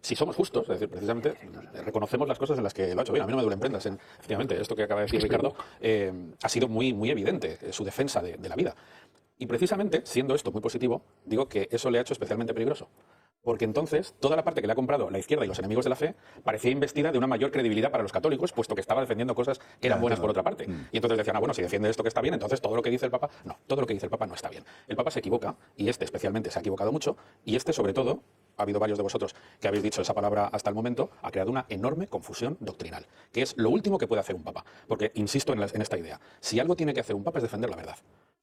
Speaker 6: si somos justos, es decir, precisamente reconocemos las cosas en las que lo ha hecho bien. A mí no me duelen prendas. Efectivamente, esto que acaba de decir Ricardo ha sido muy, muy evidente, su defensa de la vida. Y precisamente, siendo esto muy positivo, digo que eso le ha hecho especialmente peligroso. Porque entonces toda la parte que le ha comprado la izquierda y los enemigos de la fe parecía investida de una mayor credibilidad para los católicos, puesto que estaba defendiendo cosas que eran buenas por otra parte. Y entonces decían, bueno, si defiende esto que está bien, entonces todo lo que dice el Papa, no, todo lo que dice el Papa no está bien. El Papa se equivoca, y este especialmente se ha equivocado mucho, y este sobre todo, ha habido varios de vosotros que habéis dicho esa palabra hasta el momento, ha creado una enorme confusión doctrinal, que es lo último que puede hacer un Papa. Porque, insisto en esta idea, si algo tiene que hacer un Papa es defender la verdad.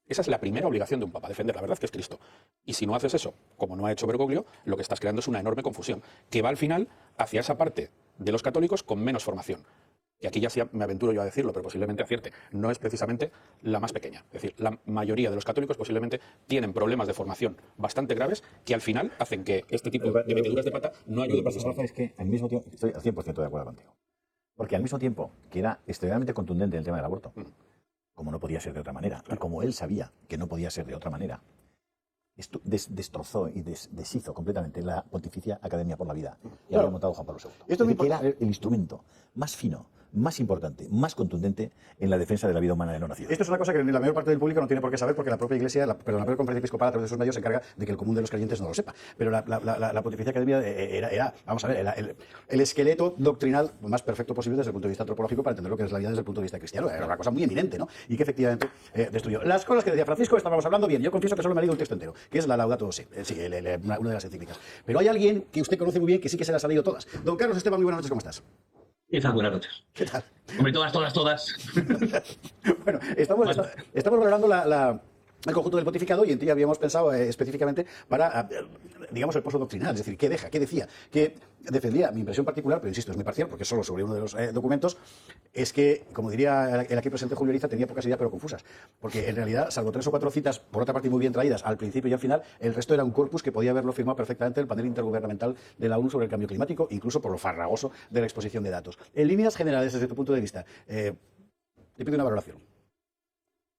Speaker 6: Esa es la primera obligación de un papa, defender la verdad, que es Cristo. Y si no haces eso, como no ha hecho Bergoglio, lo que estás creando es una enorme confusión, que va al final hacia esa parte de los católicos con menos formación. Y aquí ya sí me aventuro yo a decirlo, pero posiblemente acierte. No es precisamente la más pequeña. Es decir, la mayoría de los católicos posiblemente tienen problemas de formación bastante graves que al final hacen que este tipo de meteduras de pata no ayude para
Speaker 5: Rafa, es que al mismo tiempo, estoy al 100% de acuerdo contigo. Porque al mismo tiempo que era extremadamente contundente en el tema del aborto, como no podía ser de otra manera, y como él sabía que no podía ser de otra manera, destrozó y deshizo completamente la Pontificia Academia por la Vida y había montado Juan Pablo II.
Speaker 2: Esto es
Speaker 5: que era el instrumento más fino, más importante, más contundente en la defensa de la vida humana de no nacidos.
Speaker 2: Esto es una cosa que la mayor parte del público no tiene por qué saber porque la propia Iglesia, la propia Conferencia Episcopal a través de sus medios se encarga de que el común de los creyentes no lo sepa. Pero la Pontificia Academia era vamos a ver, el esqueleto doctrinal más perfecto posible desde el punto de vista antropológico para entender lo que es la vida desde el punto de vista cristiano. Era una cosa muy eminente, ¿no? Y que efectivamente destruyó. Las cosas que decía Francisco, estábamos hablando bien. Yo confieso que solo me he leído el texto entero, que es la Laudato Si, una de las encíclicas. Pero hay alguien que usted conoce muy bien que sí que se las ha leído todas. Don Carlos Esteban, muy buenas noches, ¿cómo estás?
Speaker 8: Buenas noches.
Speaker 2: ¿Qué tal?
Speaker 8: Hombre, todas.
Speaker 2: Bueno, estamos valorando el conjunto del pontificado y en ti habíamos pensado específicamente para, digamos, el pozo doctrinal, es decir, qué decía, que defendía. Mi impresión particular, pero insisto, es muy parcial porque es solo sobre uno de los documentos, es que, como diría el aquí presente Julio Ariza, tenía pocas ideas pero confusas, porque en realidad, salvo 3 o 4 citas, por otra parte muy bien traídas al principio y al final, el resto era un corpus que podía haberlo firmado perfectamente el panel intergubernamental de la ONU sobre el cambio climático, incluso por lo farragoso de la exposición de datos. En líneas generales, desde tu punto de vista, te pido una valoración.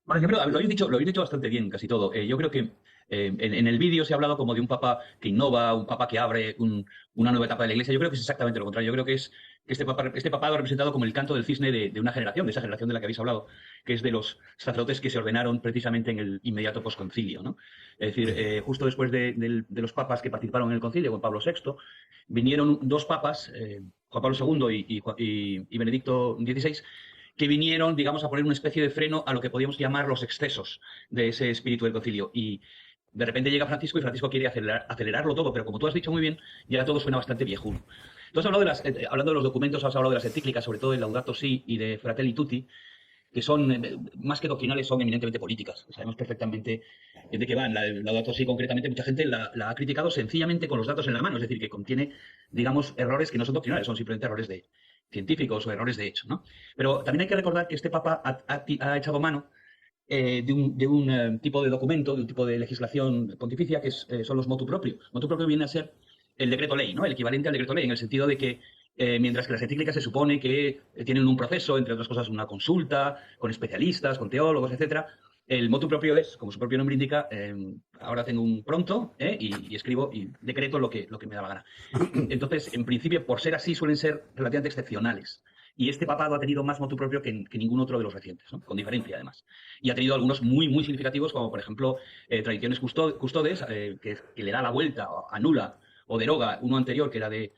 Speaker 8: Por ejemplo, lo habéis dicho bastante bien, casi todo. Yo creo que en el vídeo se ha hablado como de un papa que innova, un papa que abre una nueva etapa de la Iglesia. Yo creo que es exactamente lo contrario. Yo creo que este papado ha representado como el canto del cisne de una generación, de esa generación de la que habéis hablado, que es de los sacerdotes que se ordenaron precisamente en el inmediato posconcilio, ¿no? Es decir, justo después de los papas que participaron en el concilio, Juan Pablo VI, vinieron 2 papas, Juan Pablo II y Benedicto XVI, que vinieron, digamos, a poner una especie de freno a lo que podíamos llamar los excesos de ese espíritu del concilio. Y de repente llega Francisco y Francisco quiere acelerarlo todo, pero como tú has dicho muy bien, ya todo suena bastante viejuno. Tú has hablado hablando de los documentos, has hablado de las encíclicas, sobre todo de Laudato Si y de Fratelli Tutti, que son, más que doctrinales, son eminentemente políticas. Sabemos perfectamente de qué van. La Laudato Si, concretamente, mucha gente la ha criticado sencillamente con los datos en la mano, es decir, que contiene, digamos, errores que no son doctrinales, son simplemente errores de científicos o errores de hecho, ¿no? Pero también hay que recordar que este papa ha echado mano de un tipo de documento, de un tipo de legislación pontificia, que son los motu proprio. Motu proprio viene a ser el decreto ley, ¿no? El equivalente al decreto ley, en el sentido de que mientras que las encíclicas se supone que tienen un proceso, entre otras cosas una consulta, con especialistas, con teólogos, etcétera, el motu propio es, como su propio nombre indica, ahora tengo un pronto y escribo y decreto lo que me da la gana. Entonces, en principio, por ser así, suelen ser relativamente excepcionales. Y este papado ha tenido más motu propio que ningún otro de los recientes, ¿no? Con diferencia, además. Y ha tenido algunos muy, muy significativos, como por ejemplo tradiciones custodes, que le da la vuelta, o anula o deroga uno anterior, que era de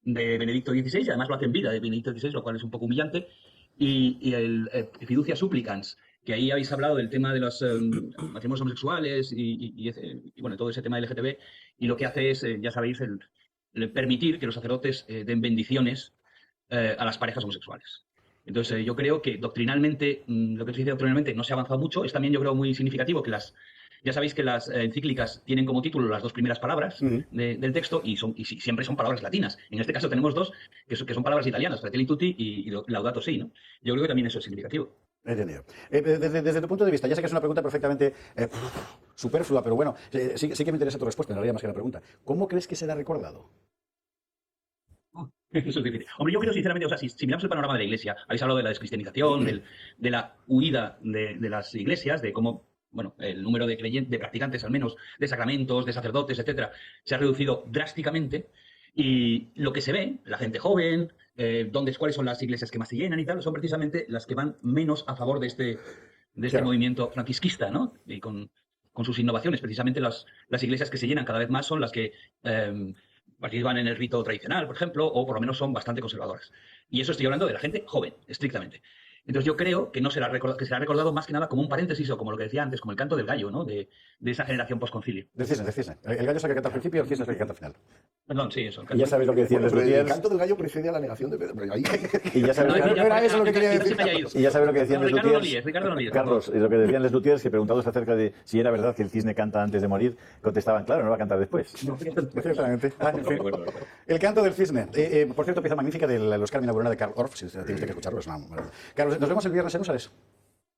Speaker 8: Benedicto XVI, y además lo hace en vida de Benedicto XVI, lo cual es un poco humillante. Y el Fiducia Supplicans, que ahí habéis hablado del tema de los matrimonios homosexuales y bueno, todo ese tema LGTB, y lo que hace es, ya sabéis, el permitir que los sacerdotes den bendiciones a las parejas homosexuales. Entonces, yo creo que doctrinalmente, lo que se dice doctrinalmente no se ha avanzado mucho. Es también, yo creo, muy significativo que ya sabéis que las encíclicas tienen como título las dos primeras palabras del texto y siempre son palabras latinas. En este caso tenemos dos que son palabras italianas, Fratelli Tutti y Laudato Si, ¿no? Yo creo que también eso es significativo.
Speaker 2: Entendido. Desde tu punto de vista, ya sé que es una pregunta perfectamente superflua, pero bueno, sí que me interesa tu respuesta, en realidad más que la pregunta. ¿Cómo crees que será recordado?
Speaker 8: Eso es difícil. Hombre, yo creo sinceramente, o sea, si miramos el panorama de la Iglesia, habéis hablado de la descristianización, de la huida de las iglesias, de cómo, bueno, el número de practicantes, al menos, de sacramentos, de sacerdotes, etcétera, se ha reducido drásticamente. Y lo que se ve, la gente joven, cuáles son las iglesias que más se llenan y tal, son precisamente las que van menos a favor de este
Speaker 2: Claro.
Speaker 8: movimiento franquisquista, ¿no? Y con sus innovaciones. Precisamente las iglesias que se llenan cada vez más son las que participan en el rito tradicional, por ejemplo, o por lo menos son bastante conservadoras. Y eso estoy hablando de la gente joven, estrictamente. Entonces yo creo que no será recordado, que será recordado más que nada como un paréntesis o como lo que decía antes, como el canto del gallo, ¿no? De esa generación posconcilio.
Speaker 2: Del cisne. El gallo es el que canta al principio y el cisne es el que canta al final.
Speaker 8: Perdón, sí, eso.
Speaker 5: Y ya sabes lo que decían
Speaker 4: Bueno,
Speaker 5: los
Speaker 4: pero el
Speaker 5: luthiers.
Speaker 4: canto del gallo precede a la negación de Pedro. Pero ahí...
Speaker 5: Y ya sabes,
Speaker 2: No era eso lo que quería decir.
Speaker 5: y ya sabes lo que decían los
Speaker 8: Ricardo no
Speaker 5: luthiers.
Speaker 8: líes, Ricardo no líes.
Speaker 5: Carlos, y lo que decían los luthiers, que preguntados acerca de si era verdad que el cisne canta antes de morir, contestaban, claro, no va a cantar después.
Speaker 2: Exactamente. En fin. El canto del cisne. Por cierto, pieza magnífica de los Carmina Burana de Karl Orff, si tienes que escucharlo. Es una maravilla. Carlos, nos vemos el viernes en Úsares.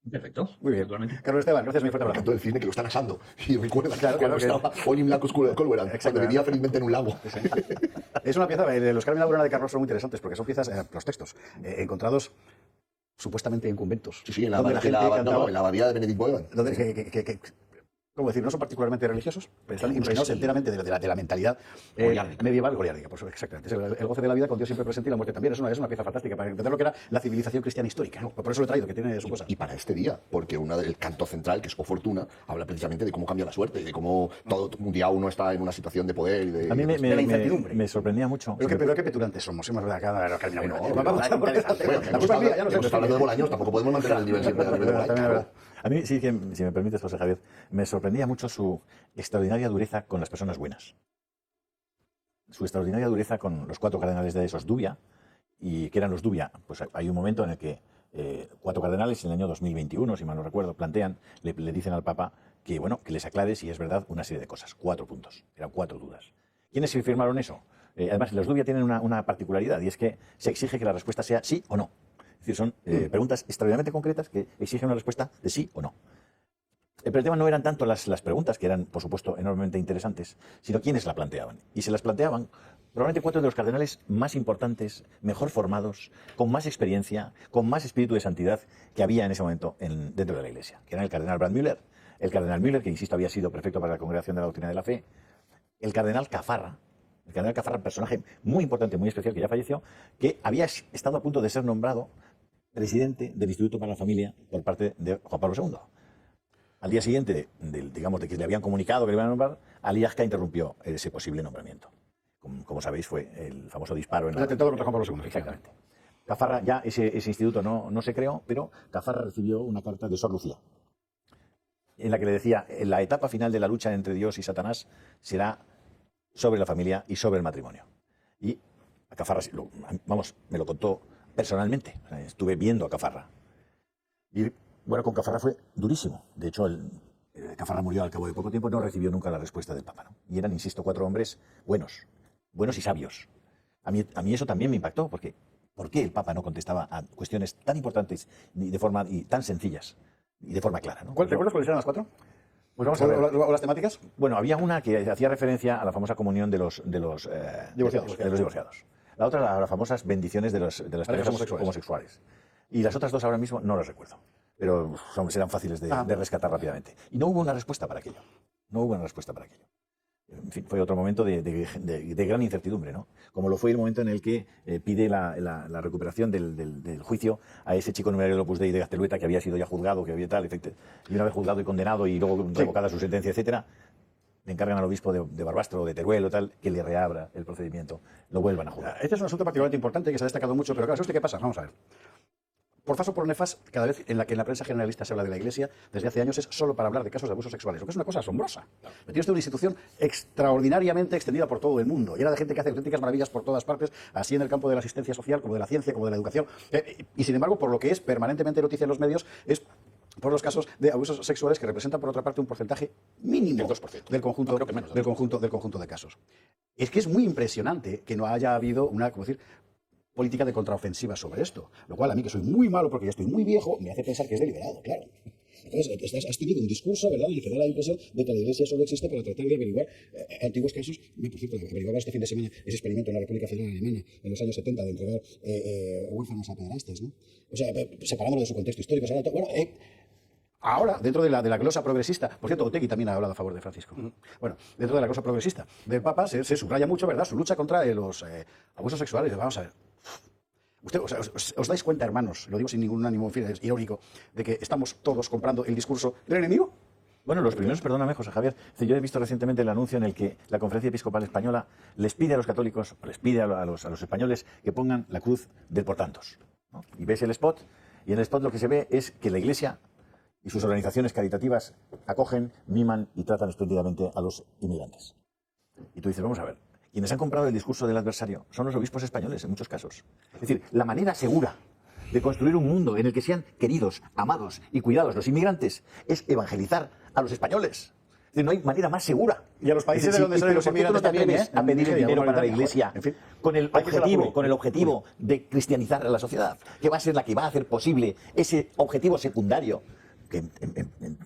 Speaker 8: Perfecto.
Speaker 2: Muy bien.
Speaker 8: Naturalmente.
Speaker 2: Carlos Esteban, gracias, muy fuerte
Speaker 4: El
Speaker 2: abrazo.
Speaker 4: canto del cisne que lo están asando. Y recuerda
Speaker 2: Claro,
Speaker 4: cuando
Speaker 2: claro
Speaker 4: estaba Oli Blanco Colwell, cuando
Speaker 2: Exactamente.
Speaker 4: vivía felizmente en un lago.
Speaker 2: Es una pieza, los Carmina Burana de Karl Orff son muy interesantes porque son piezas, los textos, encontrados supuestamente en conventos.
Speaker 4: Sí, en la,
Speaker 2: donde la gente cantaba,
Speaker 4: en la abadía de Benedict Boevan.
Speaker 2: donde, ¿cómo decir? No son particularmente religiosos, pero están impregnados enteramente de la mentalidad medieval goliárdica. Pues, exactamente. Es el goce de la vida con Dios siempre presente y la muerte también. Es una pieza fantástica para entender lo que era la civilización cristiana histórica, ¿no? Por eso lo he traído, que tiene su cosa.
Speaker 4: Y para este día, porque el canto central, que es O Fortuna, habla precisamente de cómo cambia la suerte, de cómo todo un día uno está en una situación de poder y de...
Speaker 5: A mí
Speaker 2: de la incertidumbre.
Speaker 5: me sorprendía mucho.
Speaker 2: Pero qué petulantes somos, hemos de acá los Carmina Burana.
Speaker 4: Bueno,
Speaker 2: La culpa es mía, ya lo sé.
Speaker 4: hemos estado hablando de Bolaños, tampoco podemos mantener el nivel siempre.
Speaker 2: También es verdad.
Speaker 5: A mí sí que, si me permites, José Javier, me sorprendía mucho su extraordinaria dureza con las personas buenas. Su extraordinaria dureza con los 4 cardenales de esos Dubia, y que eran los Dubia. Pues hay un momento en el que 4 cardenales, en el año 2021, si mal no recuerdo, le dicen al Papa que, bueno, que les aclare si es verdad una serie de cosas. 4 puntos, eran 4 dudas. ¿Quiénes firmaron eso? Además, los Dubia tienen una particularidad, y es que se exige que la respuesta sea sí o no. Es decir, son preguntas extraordinariamente concretas que exigen una respuesta de sí o no. Pero el tema no eran tanto las preguntas, que eran, por supuesto, enormemente interesantes, sino quiénes la planteaban. Y se las planteaban probablemente 4 de los cardenales más importantes, mejor formados, con más experiencia, con más espíritu de santidad que había en ese momento dentro de la Iglesia, que eran el cardenal Brandmüller, el cardenal Müller, que, insisto, había sido prefecto para la Congregación de la Doctrina de la Fe, el cardenal Caffarra, personaje muy importante, muy especial, que ya falleció, que había estado a punto de ser nombrado presidente del Instituto para la Familia por parte de Juan Pablo II. Al día siguiente, digamos, de que le habían comunicado que le iban a nombrar, Ali Yasca interrumpió ese posible nombramiento. Como sabéis, fue el famoso disparo en
Speaker 2: El atentado contra Juan Pablo II.
Speaker 5: Exactamente. Caffarra, ya ese instituto no se creó, pero Caffarra recibió una carta de Sor Lucía, en la que le decía: la etapa final de la lucha entre Dios y Satanás será sobre la familia y sobre el matrimonio. Y a Caffarra, me lo contó personalmente. Estuve viendo a Caffarra. Y bueno, con Caffarra fue durísimo. De hecho, Caffarra murió al cabo de poco tiempo, no recibió nunca la respuesta del Papa, ¿no? Y eran, insisto, 4 hombres buenos y sabios. A mí eso también me impactó, porque ¿por qué el Papa no contestaba a cuestiones tan importantes de forma tan sencillas? y de forma clara, ¿no?
Speaker 2: ¿Te acuerdas cuáles eran las 4?
Speaker 5: Pues vamos a ver.
Speaker 2: ¿O las temáticas?
Speaker 5: Bueno, había una que hacía referencia a la famosa comunión de los divorciados. La otra, las famosas bendiciones de las parejas homosexuales. Y las otras dos ahora mismo no las recuerdo. Pero serán fáciles de rescatar rápidamente. Y no hubo una respuesta para aquello. No hubo una respuesta para aquello. En fin, fue otro momento de gran incertidumbre, ¿no? Como lo fue el momento en el que pide la recuperación del juicio a ese chico numerario del Opus Dei de Gaztelueta, que había sido ya juzgado, que había tal, y una vez juzgado y condenado y luego revocada su sentencia, etcétera, le encargan al obispo de Barbastro o de Teruel o tal, que le reabra el procedimiento, lo vuelvan a juzgar.
Speaker 2: Este es un asunto particularmente importante que se ha destacado mucho, pero claro, ¿sabes qué pasa? Vamos a ver. Por fas o por nefas, cada vez en la prensa generalista se habla de la Iglesia, desde hace años es solo para hablar de casos de abusos sexuales, lo que es una cosa asombrosa. Pero tiene usted una institución extraordinariamente extendida por todo el mundo, llena de gente que hace auténticas maravillas por todas partes, así en el campo de la asistencia social, como de la ciencia, como de la educación. Y sin embargo, por lo que es permanentemente noticia en los medios, es por los casos de abusos sexuales que representan, por otra parte, un porcentaje mínimo
Speaker 6: del 2%.
Speaker 2: del conjunto de casos. Es que es muy impresionante que no haya habido una, como decir, política de contraofensiva sobre esto, lo cual a mí, que soy muy malo porque ya estoy muy viejo, me hace pensar que es deliberado, claro. Entonces, has tenido un discurso, ¿verdad?, en el que da la impresión de que la Iglesia solo existe para tratar de averiguar antiguos casos. Por cierto, averiguaba este fin de semana ese experimento en la República Federal Alemana en los años 70 de entregar huérfanos a pederastas, ¿no? O sea, separándolo de su contexto histórico. Bueno, ahora, dentro de la glosa progresista, por cierto, Otegi también ha hablado a favor de Francisco. Bueno, dentro de la glosa progresista del Papa se subraya mucho, ¿verdad?, su lucha contra los abusos sexuales. Vamos a ver. ¿Os dais cuenta, hermanos, lo digo sin ningún ánimo irónico, de que estamos todos comprando el discurso del enemigo?
Speaker 5: Bueno, los primeros, perdóname, José Javier, yo he visto recientemente el anuncio en el que la Conferencia Episcopal Española les pide a los católicos, les pide a los españoles que pongan la cruz del por tantos, ¿no? Y ves el spot, y en el spot lo que se ve es que la Iglesia y sus organizaciones caritativas acogen, miman y tratan espléndidamente a los inmigrantes. Y tú dices, vamos a ver, quienes han comprado el discurso del adversario son los obispos españoles en muchos casos. Es decir, la manera segura de construir un mundo en el que sean queridos, amados y cuidados los inmigrantes es evangelizar a los españoles. Es decir, no hay manera más segura.
Speaker 2: Y a los países de donde salen los inmigrantes también,
Speaker 5: a pedir dinero para la Iglesia, en fin, con el objetivo de cristianizar a la sociedad, que va a ser la que va a hacer posible ese objetivo secundario, que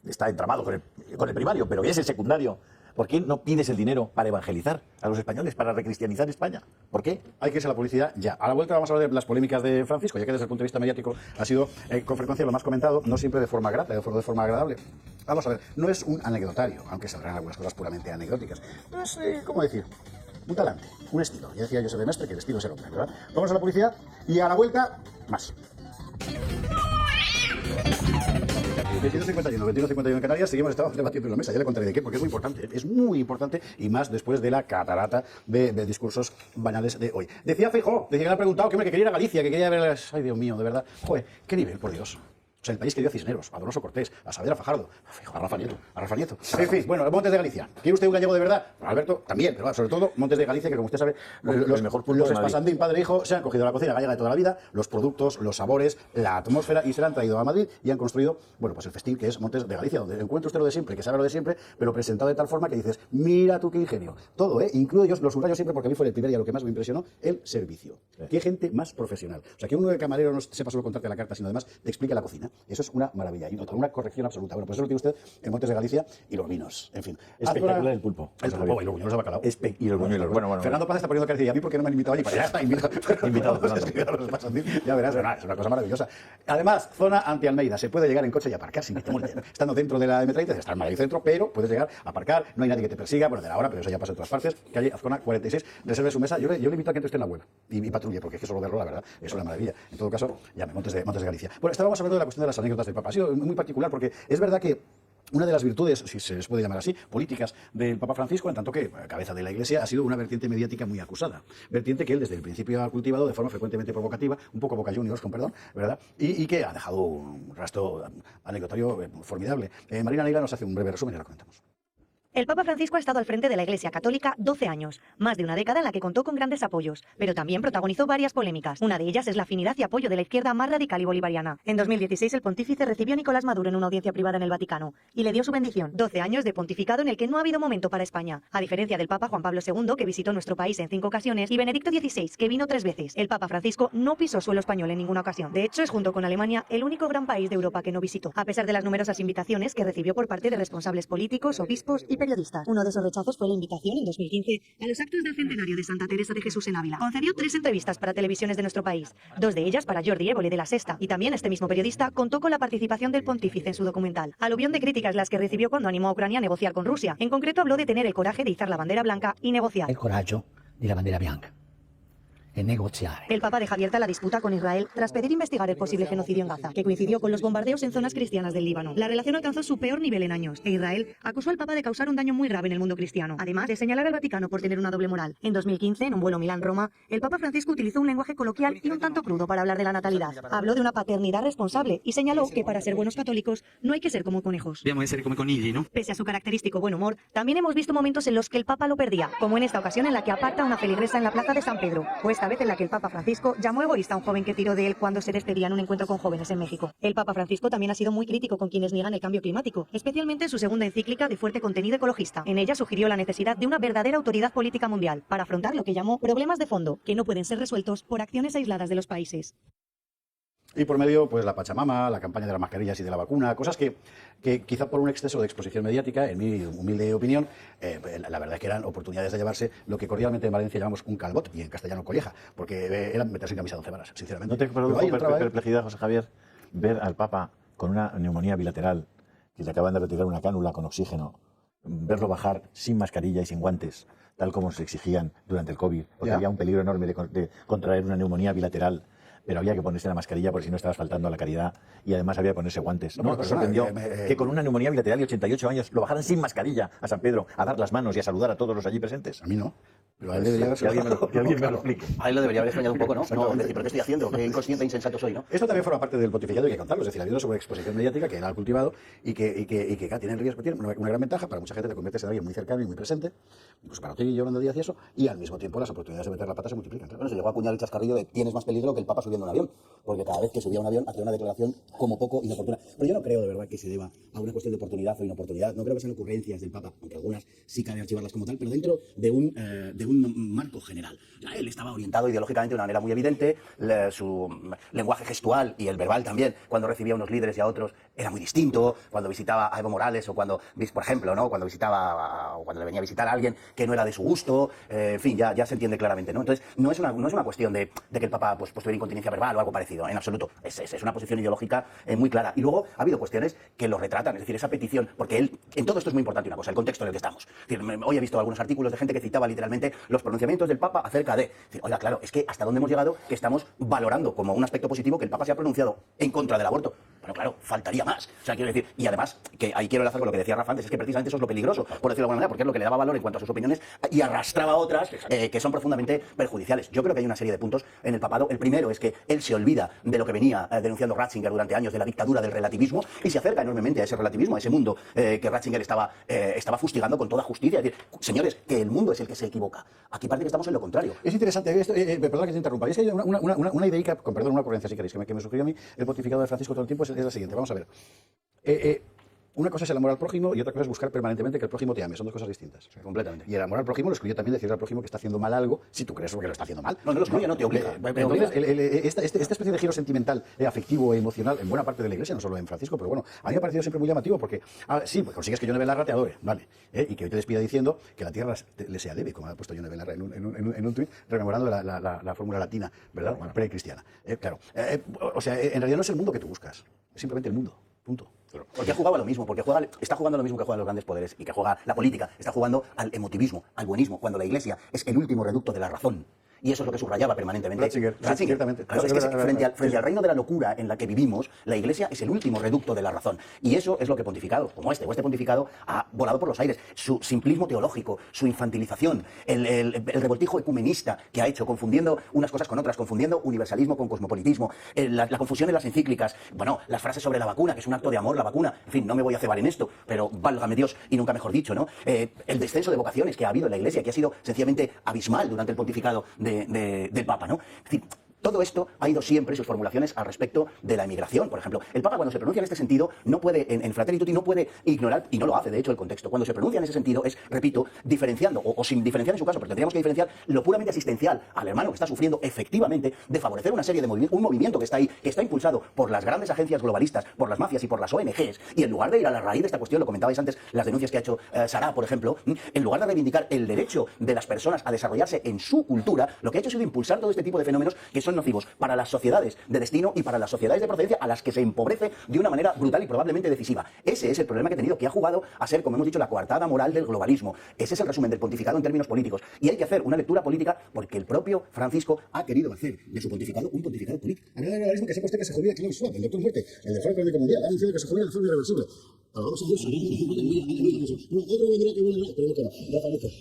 Speaker 5: está entramado con el primario, pero es el secundario. ¿Por qué no pides el dinero para evangelizar a los españoles, para recristianizar España? ¿Por qué?
Speaker 2: Hay que irse a la publicidad ya. A la vuelta vamos a hablar de las polémicas de Francisco, ya que desde el punto de vista mediático ha sido con frecuencia lo más comentado, no siempre de forma grata, de forma agradable. Vamos a ver, no es un anecdotario, aunque saldrán algunas cosas puramente anecdóticas. No es, ¿cómo decir? Un talante, un estilo. Ya decía Josep de Mestre que el estilo es el hombre, ¿verdad? Vamos a la publicidad y a la vuelta, más. 21:51 en Canarias, seguimos debatiendo en la mesa, ya le contaré de qué, porque es muy importante, y más después de la catarata de discursos banales de hoy. Decía Feijóo, que le han preguntado que quería ir a Galicia, que quería ver, ay Dios mío, de verdad, joder, qué nivel, por Dios. O sea, el país que dio a Cisneros, a Donoso Cortés, a Saavedra Fajardo, a Rafa Nieto. En fin, bueno, Montes de Galicia. ¿Quiere usted un gallego de verdad? Alberto, también, pero sobre todo Montes de Galicia, que como usted sabe, los espasandín padre e hijo se han cogido la cocina gallega de toda la vida, los productos, los sabores, la atmósfera, y se la han traído a Madrid y han construido, bueno, pues el festín que es Montes de Galicia, donde encuentra usted lo de siempre, que sabe lo de siempre, pero presentado de tal forma que dices, mira tú qué ingenio. Todo, incluido yo, lo subrayo siempre porque a mí fue el primer día lo que más me impresionó, el servicio. Qué gente más profesional. O sea, que uno de camarero no sepa solo contarte la carta, sino además te explique la cocina. Eso es una maravilla. Y una corrección absoluta. Bueno, pues eso lo tiene usted en Montes de Galicia y los vinos. En fin.
Speaker 5: Espectacular el pulpo.
Speaker 2: El pulpo y los buñuelos de bacalao.
Speaker 5: Y los buñuelos. Bueno.
Speaker 2: Fernando Paz está poniendo cara y dice, ¿a mí por qué no me han invitado allí? Pues ya está invitado. Ya verás, es una cosa maravillosa. Además, zona anti-Almeida. Se puede llegar en coche y aparcar sin que te muerden. Estando dentro de la M30, está en Madrid Centro, pero puedes llegar a aparcar. No hay nadie que te persiga. Bueno, de la hora, pero eso ya pasa en todas partes. Calle Azcona 46. Reserve su mesa. Yo le invito a que entre usted en la web y patrulle, porque es que solo verlo, la verdad, es una maravilla. En todo caso, llame Montes de Galicia. Bueno, estábamos hablando de la cuestión de las anécdotas del Papa. Ha sido muy particular porque es verdad que una de las virtudes, si se les puede llamar así, políticas del Papa Francisco, en tanto que cabeza de la Iglesia, ha sido una vertiente mediática muy acusada. Vertiente que él desde el principio ha cultivado de forma frecuentemente provocativa, un poco Boca Juniors, con perdón, ¿verdad? Y que ha dejado un rastro anecdotario formidable. Marina Neira nos hace un breve resumen y la comentamos.
Speaker 9: El Papa Francisco ha estado al frente de la Iglesia Católica 12 años, más de una década en la que contó con grandes apoyos, pero también protagonizó varias polémicas. Una de ellas es la afinidad y apoyo de la izquierda más radical y bolivariana. En 2016 el pontífice recibió a Nicolás Maduro en una audiencia privada en el Vaticano y le dio su bendición. 12 años de pontificado en el que no ha habido momento para España, a diferencia del Papa Juan Pablo II, que visitó nuestro país en 5 ocasiones, y Benedicto XVI, que vino 3 veces. El Papa Francisco no pisó suelo español en ninguna ocasión. De hecho, es junto con Alemania el único gran país de Europa que no visitó, a pesar de las numerosas invitaciones que recibió por parte de responsables políticos, obispos y periodistas. Uno de esos rechazos fue la invitación en 2015 a los actos del centenario de Santa Teresa de Jesús en Ávila. Concedió 3 entrevistas para televisiones de nuestro país, 2 de ellas para Jordi Évole de La Sexta, y también este mismo periodista contó con la participación del pontífice en su documental. Aluvión de críticas las que recibió cuando animó a Ucrania a negociar con Rusia. En concreto habló de tener el coraje de izar la bandera blanca y negociar.
Speaker 10: El coraggio di la bandera bianca. E negoziare.
Speaker 9: El Papa deja abierta la disputa con Israel tras pedir investigar el posible genocidio en Gaza, que coincidió con los bombardeos en zonas cristianas del Líbano. La relación alcanzó su peor nivel en años, e Israel acusó al Papa de causar un daño muy grave en el mundo cristiano, además de señalar al Vaticano por tener una doble moral. En 2015, en un vuelo Milán-Roma, el Papa Francisco utilizó un lenguaje coloquial y un tanto crudo para hablar de la natalidad. Habló de una paternidad responsable y señaló que para ser buenos católicos no hay que ser como conejos.
Speaker 10: Dobbiamo essere come conigli, ¿no?
Speaker 9: Pese a su característico buen humor, también hemos visto momentos en los que el Papa lo perdía, como en esta ocasión en la que aparta a una feligresa en la plaza de San Pedro, o esta vez en la que el Papa Francisco llamó egoísta a un joven que tiró de él cuando se despedía en un encuentro con jóvenes en México. El Papa Francisco también ha sido muy crítico con quienes niegan el cambio climático, especialmente en su segunda encíclica de fuerte contenido ecologista. En ella sugirió la necesidad de una verdadera autoridad política mundial para afrontar lo que llamó problemas de fondo, que no pueden ser resueltos por acciones aisladas de los países.
Speaker 2: Y por medio, pues la Pachamama, la campaña de las mascarillas y de la vacuna, cosas que quizá por un exceso de exposición mediática, en mi humilde opinión, la verdad es que eran oportunidades de llevarse lo que cordialmente en Valencia llamamos un calbot y en castellano colleja, porque eran meterse en camisa de 11 varas, sinceramente.
Speaker 5: ¿No te produjo perplejidad, José Javier, ver al Papa con una neumonía bilateral, que le acaban de retirar una cánula con oxígeno, verlo bajar sin mascarilla y sin guantes, tal como se exigían durante el COVID, porque había un peligro enorme de contraer una neumonía bilateral? Pero había que ponerse la mascarilla porque si no estabas faltando a la caridad y además había que ponerse guantes. No, me sorprendió que con una neumonía bilateral y 88 años lo bajaran sin mascarilla a San Pedro, a dar las manos y a saludar a todos los allí presentes.
Speaker 2: A mí no. Pero a él debería
Speaker 5: que alguien me lo explique.
Speaker 3: A él lo debería haber extrañado un poco, ¿no? No, decir, ¿pero qué estoy haciendo? Qué inconsciente e insensato soy, ¿no?
Speaker 2: Esto también forma parte del pontificado, hay que contarlo. Es decir, habiendo sobre exposición mediática que él ha cultivado y que claro, tiene riesgo, tiene una gran ventaja. Para mucha gente te conviertes en alguien muy cercano y muy presente, incluso para ti y yo hablando días y eso, y al mismo tiempo las oportunidades de meter la pata se multiplican.
Speaker 3: Bueno, se llegó a acuñar el chascarrillo de tienes más peligro que el Papa subiendo un avión, porque cada vez que subía un avión hacía una declaración como poco inoportuna. Pero yo no creo de verdad que se deba a una cuestión de oportunidad o inoportunidad. No creo que sean ocurrencias del Papa, aunque algunas sí cabe archivarlas como tal, pero dentro de un marco general. Ya él estaba orientado ideológicamente de una manera muy evidente, su lenguaje gestual y el verbal también, cuando recibía a unos líderes y a otros, era muy distinto. Cuando visitaba a Evo Morales o cuando, por ejemplo, ¿no? Cuando visitaba o cuando le venía a visitar a alguien que no era de su gusto, en fin, ya se entiende claramente, ¿no? Entonces, no es una cuestión de que el Papa pues tuviera incontinencia verbal o algo parecido, en absoluto. Es una posición ideológica muy clara. Y luego ha habido cuestiones que lo retratan, es decir, esa petición, porque él, en todo esto es muy importante una cosa, el contexto en el que estamos. Es decir, hoy he visto algunos artículos de gente que citaba literalmente los pronunciamientos del Papa acerca de, decir, oiga, claro, es que hasta dónde hemos llegado que estamos valorando como un aspecto positivo que el Papa se ha pronunciado en contra del aborto. Bueno, claro, faltaría más. O sea, quiero decir, y además, que ahí quiero enlazar con lo que decía Rafa antes, es que precisamente eso es lo peligroso, por decirlo de alguna manera, porque es lo que le daba valor en cuanto a sus opiniones y arrastraba otras que son profundamente perjudiciales. Yo creo que hay una serie de puntos en el papado. El primero es que él se olvida de lo que venía denunciando Ratzinger durante años, de la dictadura del relativismo, y se acerca enormemente a ese relativismo, a ese mundo que Ratzinger estaba fustigando con toda justicia. Es decir, señores, que el mundo es el que se equivoca. Aquí parece que estamos en lo contrario.
Speaker 2: Es interesante, perdón que te interrumpa, es que hay una idea, con perdón, una ocurrencia si queréis, que me sugirió a mí el pontificado de Francisco todo el tiempo, es la siguiente. Vamos a ver. Una cosa es el amor al prójimo y otra cosa es buscar permanentemente que el prójimo te ame. Son dos cosas distintas.
Speaker 3: Sí, completamente.
Speaker 2: Y el amor al prójimo lo excluye también decirle al prójimo que está haciendo mal algo, si tú crees que lo está haciendo mal.
Speaker 3: No lo excluye, no te obliga.
Speaker 2: Entonces, esta especie de giro sentimental, afectivo, emocional, en buena parte de la Iglesia, no solo en Francisco, pero bueno, a mí me ha parecido siempre muy llamativo porque, sí, pues consigues que Yone Belarra te adore, vale, y que hoy te despida diciendo que la tierra le sea leve, como ha puesto Yone Belarra en un tuit, rememorando la fórmula latina, ¿verdad? Bueno, precristiana. Claro. O sea, en realidad no es el mundo que tú buscas, es simplemente el mundo. Punto.
Speaker 3: Porque ha jugado a lo mismo, está jugando lo mismo que juegan los grandes poderes y que juega la política, está jugando al emotivismo, al buenismo, cuando la Iglesia es el último reducto de la razón Y eso es lo que subrayaba permanentemente
Speaker 2: Ratzinger, ciertamente.
Speaker 3: Claro, es que frente al reino de la locura en la que vivimos, la Iglesia es el último reducto de la razón. Y eso es lo que pontificado, como este pontificado, ha volado por los aires. Su simplismo teológico, su infantilización, el revoltijo ecumenista que ha hecho, confundiendo unas cosas con otras, confundiendo universalismo con cosmopolitismo, la confusión en las encíclicas, bueno, las frases sobre la vacuna, que es un acto de amor, la vacuna, en fin, no me voy a cebar en esto, pero válgame Dios, y nunca mejor dicho, ¿no? El descenso de vocaciones que ha habido en la Iglesia, que ha sido sencillamente abismal durante el pontificado del Papa, ¿no? Es decir, todo esto ha ido siempre, sus formulaciones al respecto de la emigración, por ejemplo. El Papa, cuando se pronuncia en este sentido, no puede, en Fratelli Tutti, no puede ignorar, y no lo hace, de hecho, el contexto. Cuando se pronuncia en ese sentido es, repito, diferenciando, o sin diferenciar en su caso, porque tendríamos que diferenciar lo puramente asistencial al hermano que está sufriendo efectivamente de favorecer una serie de movimientos, un movimiento que está ahí, que está impulsado por las grandes agencias globalistas, por las mafias y por las ONGs, y en lugar de ir a la raíz de esta cuestión, lo comentabais antes, las denuncias que ha hecho Sarah, por ejemplo, en lugar de reivindicar el derecho de las personas a desarrollarse en su cultura, lo que ha hecho ha sido impulsar todo este tipo de fenómenos que son nocivos para las sociedades de destino y para las sociedades de procedencia a las que se empobrece de una manera brutal y probablemente decisiva. Ese es el problema que ha tenido, que ha jugado a ser, como hemos dicho, la coartada moral del globalismo. Ese es el resumen del pontificado en términos políticos. Y hay que hacer una lectura política porque el propio Francisco ha querido hacer de su pontificado un pontificado político.
Speaker 2: A nivel del globalismo que sepa usted que se jubila Klaus Schwab, el doctor Muerte, el del Foro Económico Mundial, ha anunciado que se jubila de forma irreversible. Vamos a ver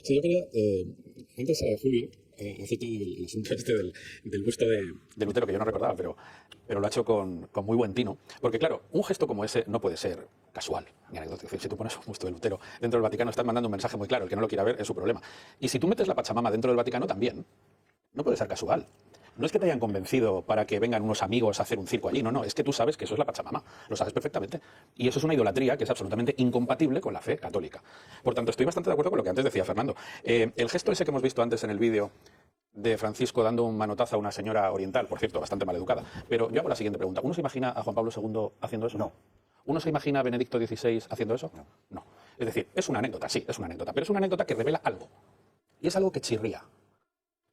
Speaker 6: Sí, yo quería, antes Julio ha citado el asunto este del busto de Lutero, que yo no recordaba, pero lo ha hecho con muy buen tino. Porque claro, un gesto como ese no puede ser casual ni anecdótico. Si tú pones un busto de Lutero dentro del Vaticano, estás mandando un mensaje muy claro. El que no lo quiera ver es su problema. Y si tú metes la Pachamama dentro del Vaticano también, no puede ser casual. No es que te hayan convencido para que vengan unos amigos a hacer un circo allí, no, es que tú sabes que eso es la Pachamama, lo sabes perfectamente. Y eso es una idolatría que es absolutamente incompatible con la fe católica. Por tanto, estoy bastante de acuerdo con lo que antes decía Fernando. El gesto ese que hemos visto antes en el vídeo de Francisco dando un manotazo a una señora oriental, por cierto, bastante mal educada, pero yo hago la siguiente pregunta. ¿Uno se imagina a Juan Pablo II haciendo eso?
Speaker 3: No.
Speaker 6: ¿Uno se imagina a Benedicto XVI haciendo eso? No. Es decir, es una anécdota, sí, es una anécdota, pero es una anécdota que revela algo. Y es algo que chirría.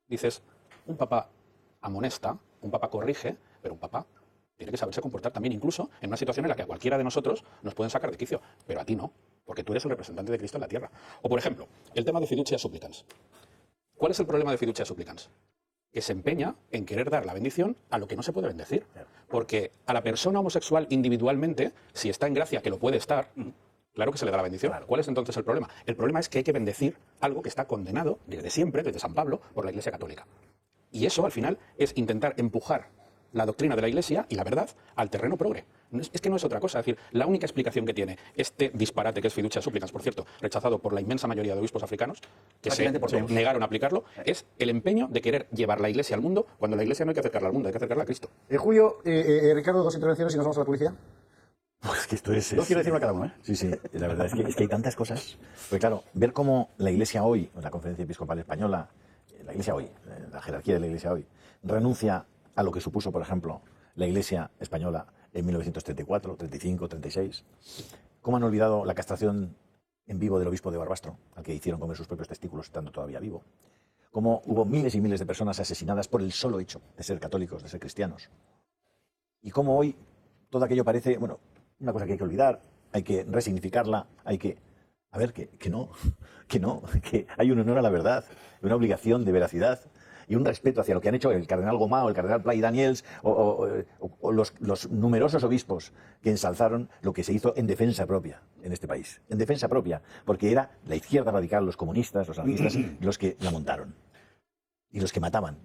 Speaker 6: Dices, un papa amonesta, un papa corrige, pero un papa tiene que saberse comportar también, incluso en una situación en la que a cualquiera de nosotros nos pueden sacar de quicio, pero a ti no, porque tú eres el representante de Cristo en la tierra. O, por ejemplo, el tema de fiducia supplicans. ¿Cuál es el problema de fiducia supplicans? Que se empeña en querer dar la bendición a lo que no se puede bendecir. Porque a la persona homosexual individualmente, si está en gracia, que lo puede estar, claro que se le da la bendición. ¿Cuál es entonces el problema? El problema es que hay que bendecir algo que está condenado desde siempre, desde San Pablo, por la Iglesia Católica. Y eso, al final, es intentar empujar la doctrina de la Iglesia y la verdad al terreno progre. Es que no es otra cosa. Es decir, la única explicación que tiene este disparate, que es fiducia supplicans, por cierto, rechazado por la inmensa mayoría de obispos africanos, que se negaron a aplicarlo, es el empeño de querer llevar la Iglesia al mundo, cuando la Iglesia no hay que acercarla al mundo, hay que acercarla a Cristo.
Speaker 2: Julio, Ricardo, dos intervenciones y nos vamos a la publicidad.
Speaker 5: Pues que esto es...
Speaker 2: No quiero decir una cada uno, ¿eh?
Speaker 5: Sí, sí, la verdad es que hay tantas cosas. Pues claro, ver cómo la Iglesia hoy, la Conferencia Episcopal Española, la Iglesia hoy, la jerarquía de la Iglesia hoy, renuncia a lo que supuso, por ejemplo, la Iglesia española en 1934, 35, 36. ¿Cómo han olvidado la castración en vivo del obispo de Barbastro, al que hicieron comer sus propios testículos estando todavía vivo? Cómo hubo miles y miles de personas asesinadas por el solo hecho de ser católicos, de ser cristianos. Y cómo hoy todo aquello parece, bueno, una cosa que hay que olvidar, hay que resignificarla, hay que... A ver, que hay un honor a la verdad, una obligación de veracidad y un respeto hacia lo que han hecho el cardenal Gomá, el cardenal Play Daniels o los numerosos obispos que ensalzaron lo que se hizo en defensa propia en este país. En defensa propia, porque era la izquierda radical, los comunistas, los anarquistas, los que la montaron. Y los que mataban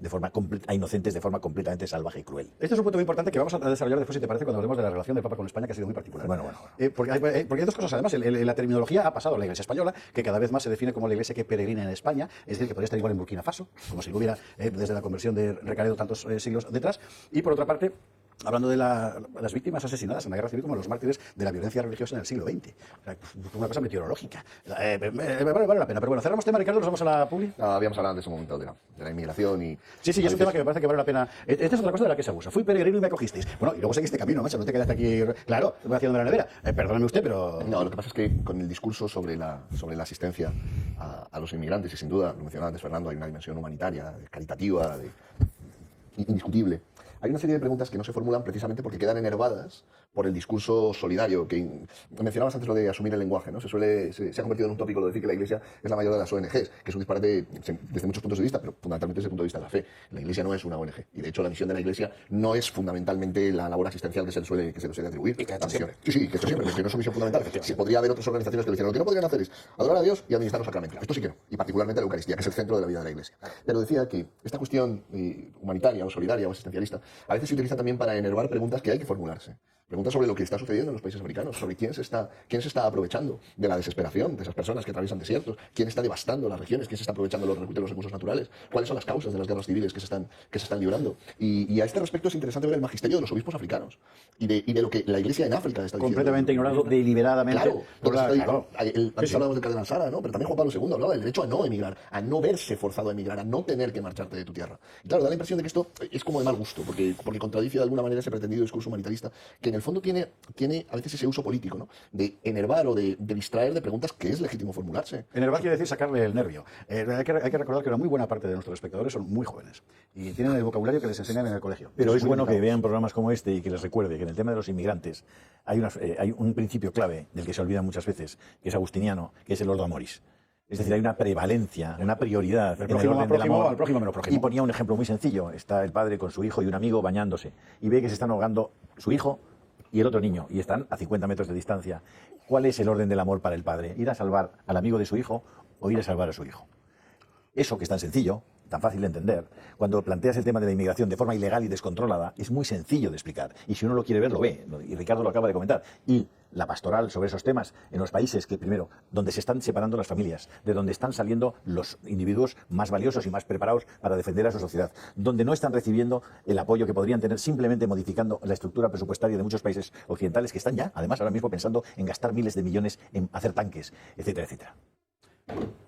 Speaker 5: a inocentes de forma completamente salvaje y cruel.
Speaker 2: Este es un punto muy importante que vamos a desarrollar después, si te parece, cuando hablemos de la relación del Papa con España, que ha sido muy particular.
Speaker 5: Bueno.
Speaker 2: Porque hay dos cosas, además. La terminología ha pasado a la Iglesia española, que cada vez más se define como la Iglesia que peregrina en España, es decir, que podría estar igual en Burkina Faso, como si lo hubiera desde la conversión de Recaredo tantos siglos detrás. Y por otra parte, hablando de las víctimas asesinadas en la guerra civil como los mártires de la violencia religiosa en el siglo XX. O sea, una cosa meteorológica. Vale la pena. Pero bueno, cerramos tema, Ricardo, nos vamos a la publi.
Speaker 4: No, habíamos hablado de ese momento de la inmigración y...
Speaker 2: Sí, es un tema que me parece que vale la pena. Esta es otra cosa de la que se abusa. Fui peregrino y me acogisteis. Bueno, y luego seguiste camino, macho, no te quedaste aquí... Claro, voy haciendo la nevera. Perdóname usted, pero...
Speaker 4: No, lo que pasa es que con el discurso sobre la asistencia a los inmigrantes, y sin duda, lo mencionaba antes Fernando, hay una dimensión humanitaria, caritativa, indiscutible. hay una serie de preguntas que no se formulan precisamente porque quedan enervadas por el discurso solidario, que mencionabas antes lo de asumir el lenguaje, ¿no? Se ha convertido en un tópico lo de decir que la Iglesia es la mayor de las ONGs, que es un disparate desde muchos puntos de vista, pero fundamentalmente desde el punto de vista de la fe. La Iglesia no es una ONG, y de hecho la misión de la Iglesia no es fundamentalmente la labor asistencial que se le suele atribuir.
Speaker 6: Y que ha hecho siempre.
Speaker 4: Sí, que esto siempre, que no es su misión fundamental. Si podría haber otras organizaciones que lo hicieran. Lo que no podrían hacer es adorar a Dios y administrar los sacramentos. Esto sí que no, y particularmente la Eucaristía, que es el centro de la vida de la Iglesia. Pero decía que esta cuestión humanitaria o solidaria o asistencialista a veces se utiliza también para enervar preguntas que hay que formularse. Preguntas sobre lo que está sucediendo en los países africanos, sobre quién se está aprovechando de la desesperación de esas personas que atraviesan desiertos, quién está devastando las regiones, quién se está aprovechando de los recursos naturales, cuáles son las causas de las guerras civiles que se están librando. Y a este respecto es interesante ver el magisterio de los obispos africanos y de lo que la Iglesia en África está diciendo.
Speaker 2: Completamente ignorado, deliberadamente.
Speaker 4: Claro, antes hablábamos del cardenal Sara, ¿no? Pero también Juan Pablo II hablaba del derecho a no emigrar, a no verse forzado a emigrar, a no tener que marcharte de tu tierra. Y claro, da la impresión de que esto es como de mal gusto, porque contradice de alguna manera ese pretendido discurso humanitarista, que en el fondo tiene a veces ese uso político, ¿no? De enervar o de distraer de preguntas que es legítimo formularse.
Speaker 2: Enervar quiere decir sacarle el nervio. Hay que recordar que una muy buena parte de nuestros espectadores son muy jóvenes y tienen el vocabulario que les enseñan en el colegio.
Speaker 5: Pero es bueno que vean programas como este y que les recuerde que en el tema de los inmigrantes hay un principio clave del que se olvida muchas veces, que es agustiniano, que es el ordo amoris. Es decir, hay una prevalencia, una prioridad en el orden del amor.
Speaker 2: Al prójimo menos prójimo.
Speaker 5: Y ponía un ejemplo muy sencillo. Está el padre con su hijo y un amigo bañándose y ve que se están ahogando su hijo y el otro niño, y están a 50 metros de distancia. ¿Cuál es el orden del amor para el padre? ¿Ir a salvar al amigo de su hijo o ir a salvar a su hijo? Eso, que es tan sencillo, tan fácil de entender, cuando planteas el tema de la inmigración de forma ilegal y descontrolada, es muy sencillo de explicar. Y si uno lo quiere ver, lo ve. Y Ricardo lo acaba de comentar. Y la pastoral sobre esos temas en los países que, primero, donde se están separando las familias, de donde están saliendo los individuos más valiosos y más preparados para defender a su sociedad, donde no están recibiendo el apoyo que podrían tener simplemente modificando la estructura presupuestaria de muchos países occidentales que están ya, además, ahora mismo pensando en gastar miles de millones en hacer tanques, etcétera, etcétera.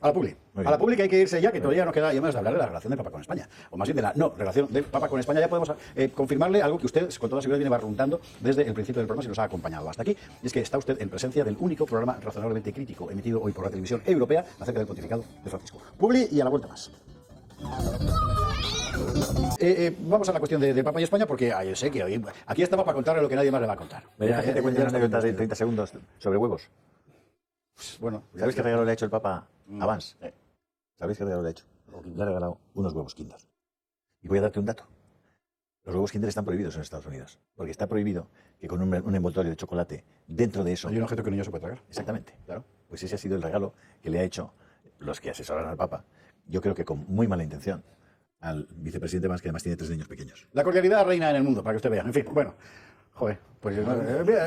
Speaker 2: A la publi que hay que irse ya, que todavía nos queda más de hablar de la relación del Papa con España, o más bien de la no relación del Papa con España. Ya podemos confirmarle algo que usted con toda seguridad viene barruntando desde el principio del programa, si nos ha acompañado hasta aquí, y es que está usted en presencia del único programa razonablemente crítico emitido hoy por la televisión europea acerca del pontificado de Francisco. Publi y a la vuelta más. Vamos a la cuestión de Papa y España, porque yo sé que hoy aquí estaba para contarle lo que nadie más le va a contar.
Speaker 5: ¿Esta gente cuenta una anécdota de 30 segundos sobre huevos?
Speaker 2: Pues, bueno,
Speaker 5: ¿Sabéis qué regalo le ha hecho el Papa a Vance? ¿Sabéis qué regalo le ha hecho? Le ha regalado unos huevos Kinder. Y voy a darte un dato. Los huevos Kinder están prohibidos en Estados Unidos, porque está prohibido que con un envoltorio de chocolate dentro de eso...
Speaker 2: Hay un objeto que un niño se puede tragar.
Speaker 5: Exactamente, claro. Pues ese ha sido el regalo que le ha hecho los que asesoran al Papa, yo creo que con muy mala intención, al vicepresidente Vance, que además tiene 3 niños pequeños.
Speaker 2: La cordialidad reina en el mundo, para que usted vea. En fin, bueno. Joder, pues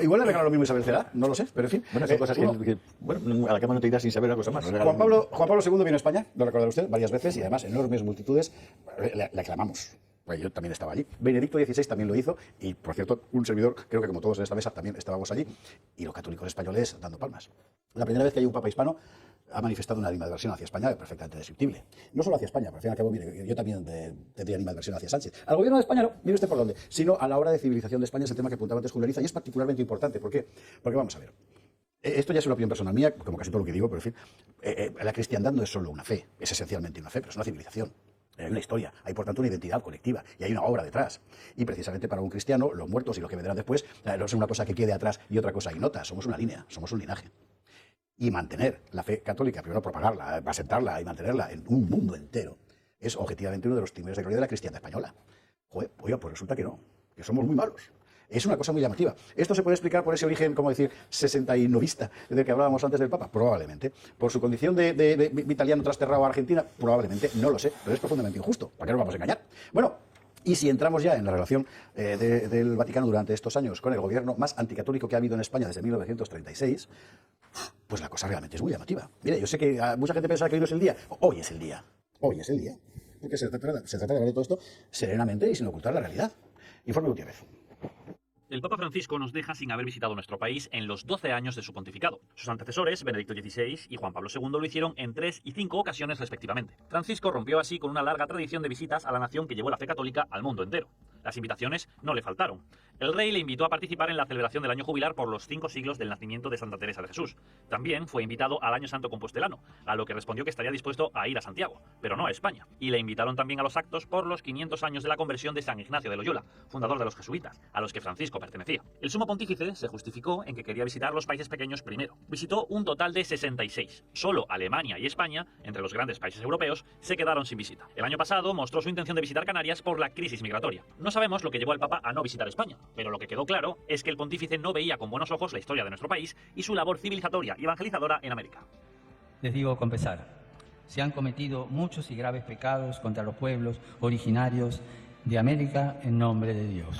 Speaker 2: igual le regaló lo mismo a Isabel Cela, no lo sé, pero en fin.
Speaker 5: Bueno, son cosas que bueno, a la cama no te irás sin saber una cosa más.
Speaker 2: Juan Pablo II vino a España, lo recordará usted, varias veces, y además enormes multitudes le aclamamos. Pues yo también estaba allí. Benedicto XVI también lo hizo, y por cierto, un servidor, creo que como todos en esta mesa, también estábamos allí, y los católicos españoles dando palmas. La primera vez que hay un papa hispano ha manifestado una animadversión hacia España perfectamente descriptible. No solo hacia España, pero al fin y al cabo, mire, yo también tendría animadversión hacia Sánchez. Al gobierno de España no, mire usted por dónde, sino a la hora de civilización de España, es el tema que apuntaba antes Julio Ariza, y es particularmente importante. ¿Por qué? Porque vamos a ver, esto ya es una opinión personal mía, como casi todo lo que digo, pero en fin, la cristiandad no es solo una fe, es esencialmente una fe, pero es una civilización. Hay una historia, hay por tanto una identidad colectiva y hay una obra detrás. Y precisamente para un cristiano, los muertos y los que vendrán después no es una cosa que quede atrás y otra cosa ignota, somos una línea, somos un linaje. Y mantener la fe católica, primero propagarla, asentarla y mantenerla en un mundo entero, es objetivamente uno de los timores de gloria de la cristiandad española. Joder, oiga, pues resulta que no, que somos muy malos. Es una cosa muy llamativa. ¿Esto se puede explicar por ese origen, como decir, 69ista del que hablábamos antes del Papa? Probablemente. ¿Por su condición de italiano trasterrado a Argentina? Probablemente, no lo sé, pero es profundamente injusto. ¿Para qué nos vamos a engañar? Bueno, y si entramos ya en la relación del Vaticano durante estos años con el gobierno más anticatólico que ha habido en España desde 1936, pues la cosa realmente es muy llamativa. Mire, yo sé que mucha gente piensa que hoy no es el día. Hoy es el día. Hoy es el día. Porque se trata de hablar de todo esto serenamente y sin ocultar la realidad. Informe Gutiérrez.
Speaker 11: El Papa Francisco nos deja sin haber visitado nuestro país en los 12 años de su pontificado. Sus antecesores, Benedicto XVI y Juan Pablo II, lo hicieron en 3 y 5 ocasiones respectivamente. Francisco rompió así con una larga tradición de visitas a la nación que llevó la fe católica al mundo entero. Las invitaciones no le faltaron. El rey le invitó a participar en la celebración del año jubilar por los 5 siglos del nacimiento de Santa Teresa de Jesús. También fue invitado al Año Santo Compostelano, a lo que respondió que estaría dispuesto a ir a Santiago, pero no a España. Y le invitaron también a los actos por los 500 años de la conversión de San Ignacio de Loyola, fundador de los jesuitas, a los que Francisco pertenecía. El sumo pontífice se justificó en que quería visitar los países pequeños primero. Visitó un total de 66. Solo Alemania y España, entre los grandes países europeos, se quedaron sin visita. El año pasado mostró su intención de visitar Canarias por la crisis migratoria. No sabemos lo que llevó al Papa a no visitar España, pero lo que quedó claro es que el pontífice no veía con buenos ojos la historia de nuestro país y su labor civilizatoria y evangelizadora en América.
Speaker 12: Les digo confesar, se han cometido muchos y graves pecados contra los pueblos originarios de América en nombre de Dios.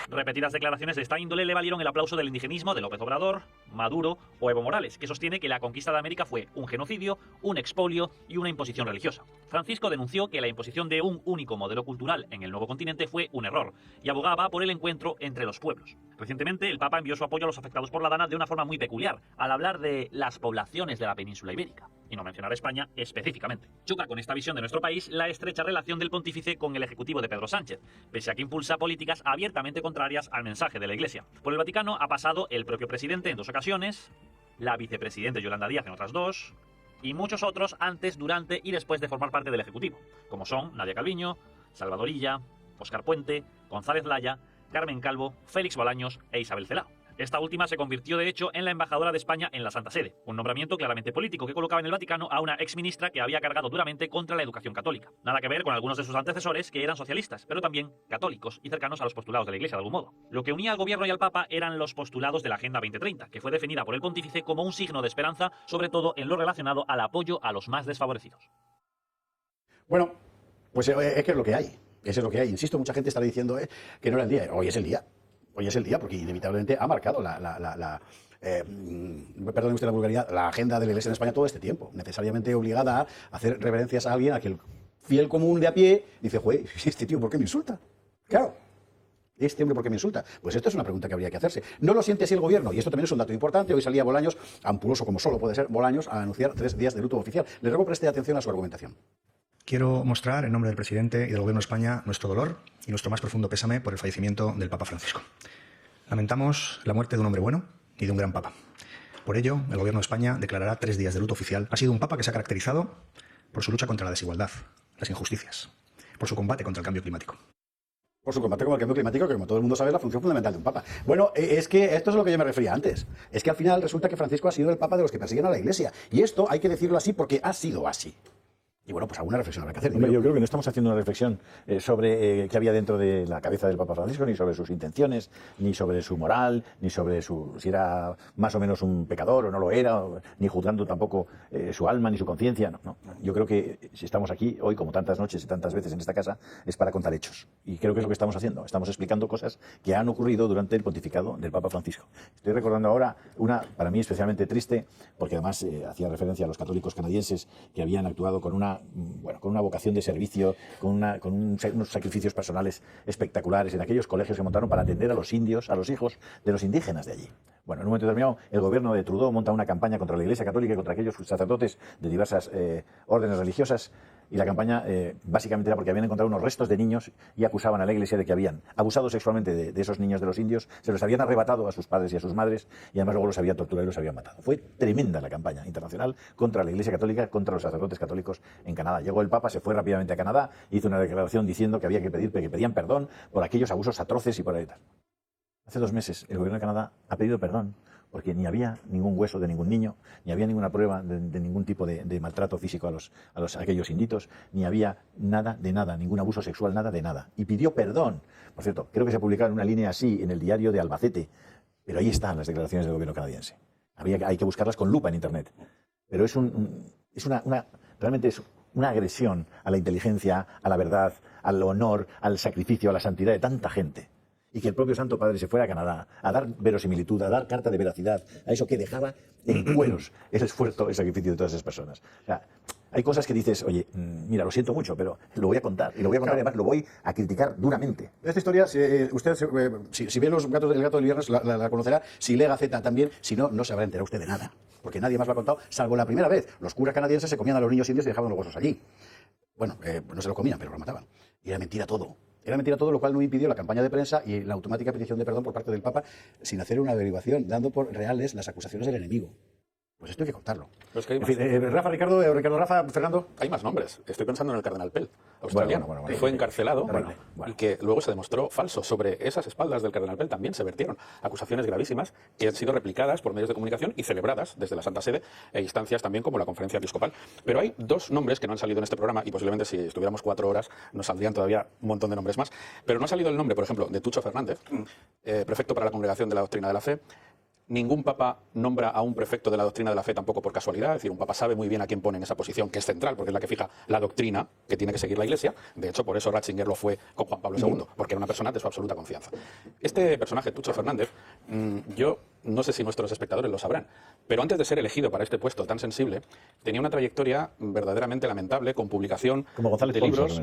Speaker 11: Repetidas declaraciones de esta índole le valieron el aplauso del indigenismo de López Obrador, Maduro o Evo Morales, que sostiene que la conquista de América fue un genocidio, un expolio y una imposición religiosa. Francisco denunció que la imposición de un único modelo cultural en el nuevo continente fue un error y abogaba por el encuentro entre los pueblos. Recientemente, el Papa envió su apoyo a los afectados por la Dana de una forma muy peculiar, al hablar de las poblaciones de la península ibérica, y no mencionar a España específicamente. Choca con esta visión de nuestro país la estrecha relación del pontífice con el ejecutivo de Pedro Sánchez, pese a que impulsa políticas abiertamente contrarias al mensaje de la Iglesia. Por el Vaticano ha pasado el propio presidente en 2 ocasiones, la vicepresidenta Yolanda Díaz en otras 2, y muchos otros antes, durante y después de formar parte del Ejecutivo, como son Nadia Calviño, Salvador Illa, Óscar Puente, González Laya, Carmen Calvo, Félix Bolaños e Isabel Celá. Esta última se convirtió, de hecho, en la embajadora de España en la Santa Sede, un nombramiento claramente político que colocaba en el Vaticano a una exministra que había cargado duramente contra la educación católica. Nada que ver con algunos de sus antecesores que eran socialistas, pero también católicos y cercanos a los postulados de la Iglesia de algún modo. Lo que unía al gobierno y al Papa eran los postulados de la Agenda 2030, que fue definida por el pontífice como un signo de esperanza, sobre todo en lo relacionado al apoyo a los más desfavorecidos.
Speaker 2: Bueno, pues es que es lo que hay. Eso es lo que hay. Insisto, mucha gente estará diciendo que no era el día. Hoy es el día. Hoy es el día porque inevitablemente ha marcado perdónenme usted la vulgaridad, la agenda de la Iglesia en España todo este tiempo. Necesariamente obligada a hacer reverencias a alguien a que el fiel común de a pie dice, joder, este tío, ¿por qué me insulta? Claro. ¿Este hombre por qué me insulta? Pues esto es una pregunta que habría que hacerse. ¿No lo siente así el gobierno? Y esto también es un dato importante. Hoy salía Bolaños, ampuloso como solo puede ser Bolaños, a anunciar 3 días de luto oficial. Le ruego preste atención a su argumentación.
Speaker 13: Quiero mostrar, en nombre del presidente y del Gobierno de España, nuestro dolor y nuestro más profundo pésame por el fallecimiento del Papa Francisco. Lamentamos la muerte de un hombre bueno y de un gran Papa. Por ello, el Gobierno de España declarará 3 días de luto oficial. Ha sido un Papa que se ha caracterizado por su lucha contra la desigualdad, las injusticias, por su combate contra el cambio climático.
Speaker 2: Por su combate con el cambio climático, que como todo el mundo sabe es la función fundamental de un papa. Bueno, es que esto es a lo que yo me refería antes. Es que al final resulta que Francisco ha sido el papa de los que persiguen a la Iglesia. Y esto hay que decirlo así porque ha sido así. Y bueno, pues alguna reflexión habrá que hacer.
Speaker 5: Hombre, yo creo que no estamos haciendo una reflexión sobre qué había dentro de la cabeza del Papa Francisco, ni sobre sus intenciones, ni sobre su moral, ni sobre si era más o menos un pecador o no lo era, ni juzgando tampoco su alma ni su conciencia. No. Yo creo que si estamos aquí hoy, como tantas noches y tantas veces en esta casa, es para contar hechos. Y creo que es lo que estamos haciendo. Estamos explicando cosas que han ocurrido durante el pontificado del Papa Francisco. Estoy recordando ahora una, para mí especialmente triste, porque además hacía referencia a los católicos canadienses que habían actuado con una vocación de servicio, unos sacrificios personales espectaculares en aquellos colegios que montaron para atender a los indios, a los hijos de los indígenas de allí. Bueno, en un momento determinado, el gobierno de Trudeau monta una campaña contra la Iglesia Católica y contra aquellos sacerdotes de diversas órdenes religiosas, y la campaña básicamente era porque habían encontrado unos restos de niños y acusaban a la Iglesia de que habían abusado sexualmente de esos niños de los indios, se los habían arrebatado a sus padres y a sus madres, y además luego los habían torturado y los habían matado. Fue tremenda la campaña internacional contra la Iglesia Católica, contra los sacerdotes católicos en Canadá. Llegó el Papa, se fue rápidamente a Canadá, hizo una declaración diciendo que había que pedían perdón por aquellos abusos atroces y por ahí tal. Hace 2 meses el gobierno de Canadá ha pedido perdón porque ni había ningún hueso de ningún niño, ni había ninguna prueba de ningún tipo de maltrato físico a aquellos inditos, ni había nada de nada, ningún abuso sexual, nada de nada. Y pidió perdón. Por cierto, creo que se publicaron una línea así en el diario de Albacete, pero ahí están las declaraciones del gobierno canadiense. Hay que buscarlas con lupa en Internet. Pero realmente es una agresión a la inteligencia, a la verdad, al honor, al sacrificio, a la santidad de tanta gente. Y que el propio Santo Padre se fuera a Canadá a dar verosimilitud, a dar carta de veracidad, a eso que dejaba en cueros el esfuerzo, el sacrificio de todas esas personas. O sea, hay cosas que dices, oye, mira, lo siento mucho, pero lo voy a contar. Y lo voy a contar, además lo voy a criticar duramente.
Speaker 2: Esta historia, usted, si ve el gato del viernes, la conocerá. Si lee Gaceta también, si no, no se habrá enterado usted de nada. Porque nadie más lo ha contado, salvo la primera vez. Los curas canadienses se comían a los niños indios y dejaban los huesos allí. Bueno, no se lo comían, pero lo mataban. Y era mentira todo. Era mentira todo, lo cual no impidió la campaña de prensa y la automática petición de perdón por parte del Papa sin hacer una derivación, dando por reales las acusaciones del enemigo. Pues esto hay que contarlo.
Speaker 6: Pero es que hay
Speaker 2: En fin, Rafa, Ricardo, Rafa, Fernando.
Speaker 6: Hay más nombres. Estoy pensando en el cardenal Pell, australiano, que fue encarcelado y que luego se demostró falso. Sobre esas espaldas del cardenal Pell también se vertieron acusaciones gravísimas que han sido replicadas por medios de comunicación y celebradas desde la Santa Sede e instancias también como la Conferencia Episcopal. Pero hay dos nombres que no han salido en este programa y posiblemente si estuviéramos 4 horas nos saldrían todavía un montón de nombres más. Pero no ha salido el nombre, por ejemplo, de Tucho Fernández, prefecto para la Congregación de la Doctrina de la Fe. Ningún papa nombra a un prefecto de la doctrina de la fe tampoco por casualidad. Es decir, un papa sabe muy bien a quién pone en esa posición, que es central, porque es la que fija la doctrina que tiene que seguir la Iglesia. De hecho, por eso Ratzinger lo fue con Juan Pablo II, porque era una persona de su absoluta confianza. Este personaje, Tucho Fernández, yo no sé si nuestros espectadores lo sabrán, pero antes de ser elegido para este puesto tan sensible, tenía una trayectoria verdaderamente lamentable, con publicación
Speaker 5: como González
Speaker 6: de
Speaker 5: Ponce,
Speaker 6: libros.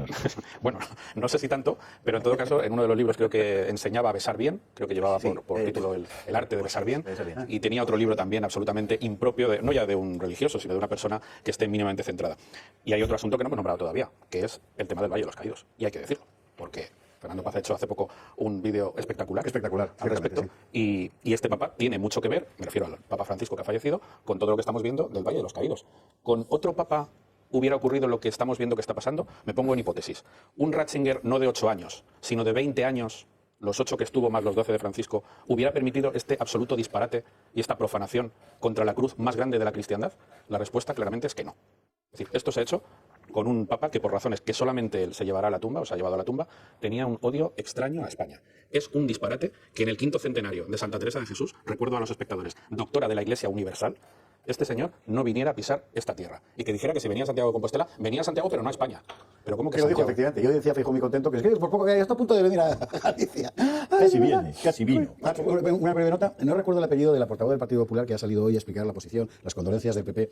Speaker 6: Bueno, no sé si tanto, pero en todo caso, en uno de los libros creo que enseñaba a besar bien, creo que llevaba por título el arte de besar bien, y tenía otro libro también absolutamente impropio, no ya de un religioso, sino de una persona que esté mínimamente centrada. Y hay otro asunto que no hemos nombrado todavía, que es el tema del Valle de los Caídos, y hay que decirlo, porque Fernando Paz ha hecho hace poco un vídeo espectacular al respecto, sí. y este papa tiene mucho que ver, me refiero al Papa Francisco que ha fallecido, con todo lo que estamos viendo del Valle de los Caídos. Con otro papa hubiera ocurrido lo que estamos viendo que está pasando. Me pongo en hipótesis. Un Ratzinger no de 8 años, sino de 20 años, los 8 que estuvo más los 12 de Francisco, ¿hubiera permitido este absoluto disparate y esta profanación contra la cruz más grande de la cristiandad? La respuesta claramente es que no. Es decir, esto se ha hecho con un papa que por razones que solamente él se llevará a la tumba, o se ha llevado a la tumba, tenía un odio extraño a España. Es un disparate que en el 5º centenario de Santa Teresa de Jesús, recuerdo a los espectadores, doctora de la Iglesia Universal, este señor no viniera a pisar esta tierra. Y que dijera que si venía a Santiago de Compostela, venía a Santiago pero no a España. Pero ¿cómo que
Speaker 2: lo dijo, efectivamente? Yo decía, Feijóo, muy contento, que es que por poco que está a punto de venir a Galicia.
Speaker 5: Casi vino.
Speaker 2: Una breve nota. No recuerdo el apellido de la portavoz del Partido Popular que ha salido hoy a explicar la posición, las condolencias del PP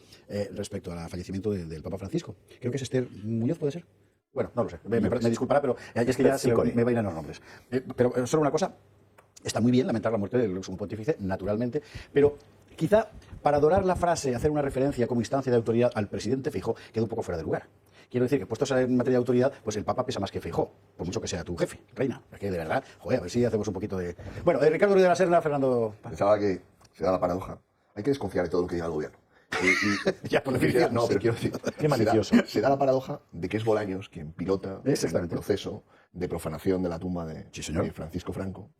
Speaker 2: respecto al fallecimiento del Papa Francisco. Creo que es Esther Muñoz, ¿puede ser? Bueno, no lo sé. Me disculpará, pero es que ya me bailan los nombres. Pero solo una cosa. Está muy bien lamentar la muerte del sumo pontífice, naturalmente, pero quizá para adorar la frase, hacer una referencia como instancia de autoridad al presidente Feijóo, queda un poco fuera de lugar. Quiero decir que puestos en materia de autoridad, pues el Papa pesa más que Feijóo, por mucho que sea tu jefe, reina. Porque de verdad, joder, a ver si hacemos un poquito de... Bueno, Ricardo Ruiz de la Serna, Fernando...
Speaker 4: Pensaba que se da la paradoja. Hay que desconfiar de todo lo que diga el gobierno.
Speaker 2: Ya, por definición.
Speaker 4: No, pero quiero decir,
Speaker 5: qué malicioso.
Speaker 4: Se da la paradoja de que es Bolaños quien pilota el proceso de profanación de la tumba de Francisco Franco.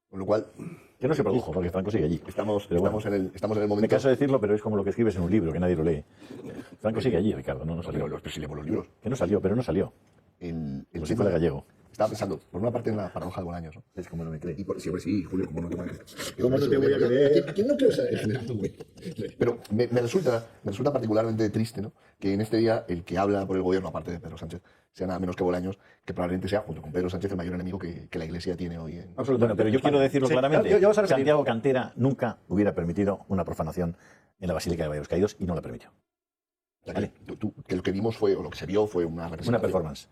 Speaker 4: Con lo cual...
Speaker 5: Que no se produjo, porque Franco sigue allí.
Speaker 4: Estamos en el momento...
Speaker 5: Me canso de decirlo, pero es como lo que escribes en un libro, que nadie lo lee. Franco sigue allí, Ricardo, no salió.
Speaker 4: Pero si leemos los libros.
Speaker 5: Que no salió, pero no salió.
Speaker 4: Como
Speaker 5: si fuera gallego.
Speaker 4: Estaba pensando, por una parte, en la paradoja de Bolaños, ¿no?
Speaker 5: Es como no me cree.
Speaker 4: Sí, Julio, ¿cómo no te voy a creer?
Speaker 5: ¿Cómo no te voy a creer?
Speaker 4: ¿A quién no creo en general? Pero me resulta particularmente triste, ¿no? Que en este día el que habla por el gobierno, aparte de Pedro Sánchez, sea nada menos que Bolaños, que probablemente sea, junto con Pedro Sánchez, el mayor enemigo que la Iglesia tiene hoy en...
Speaker 5: Absolutamente. Bueno, pero yo quiero decirlo claramente. Santiago Cantera nunca hubiera permitido una profanación en la Basílica de Valle de los Caídos y no la permitió.
Speaker 4: ¿Vale? Que lo que vimos fue, o lo que se vio fue una
Speaker 5: performance.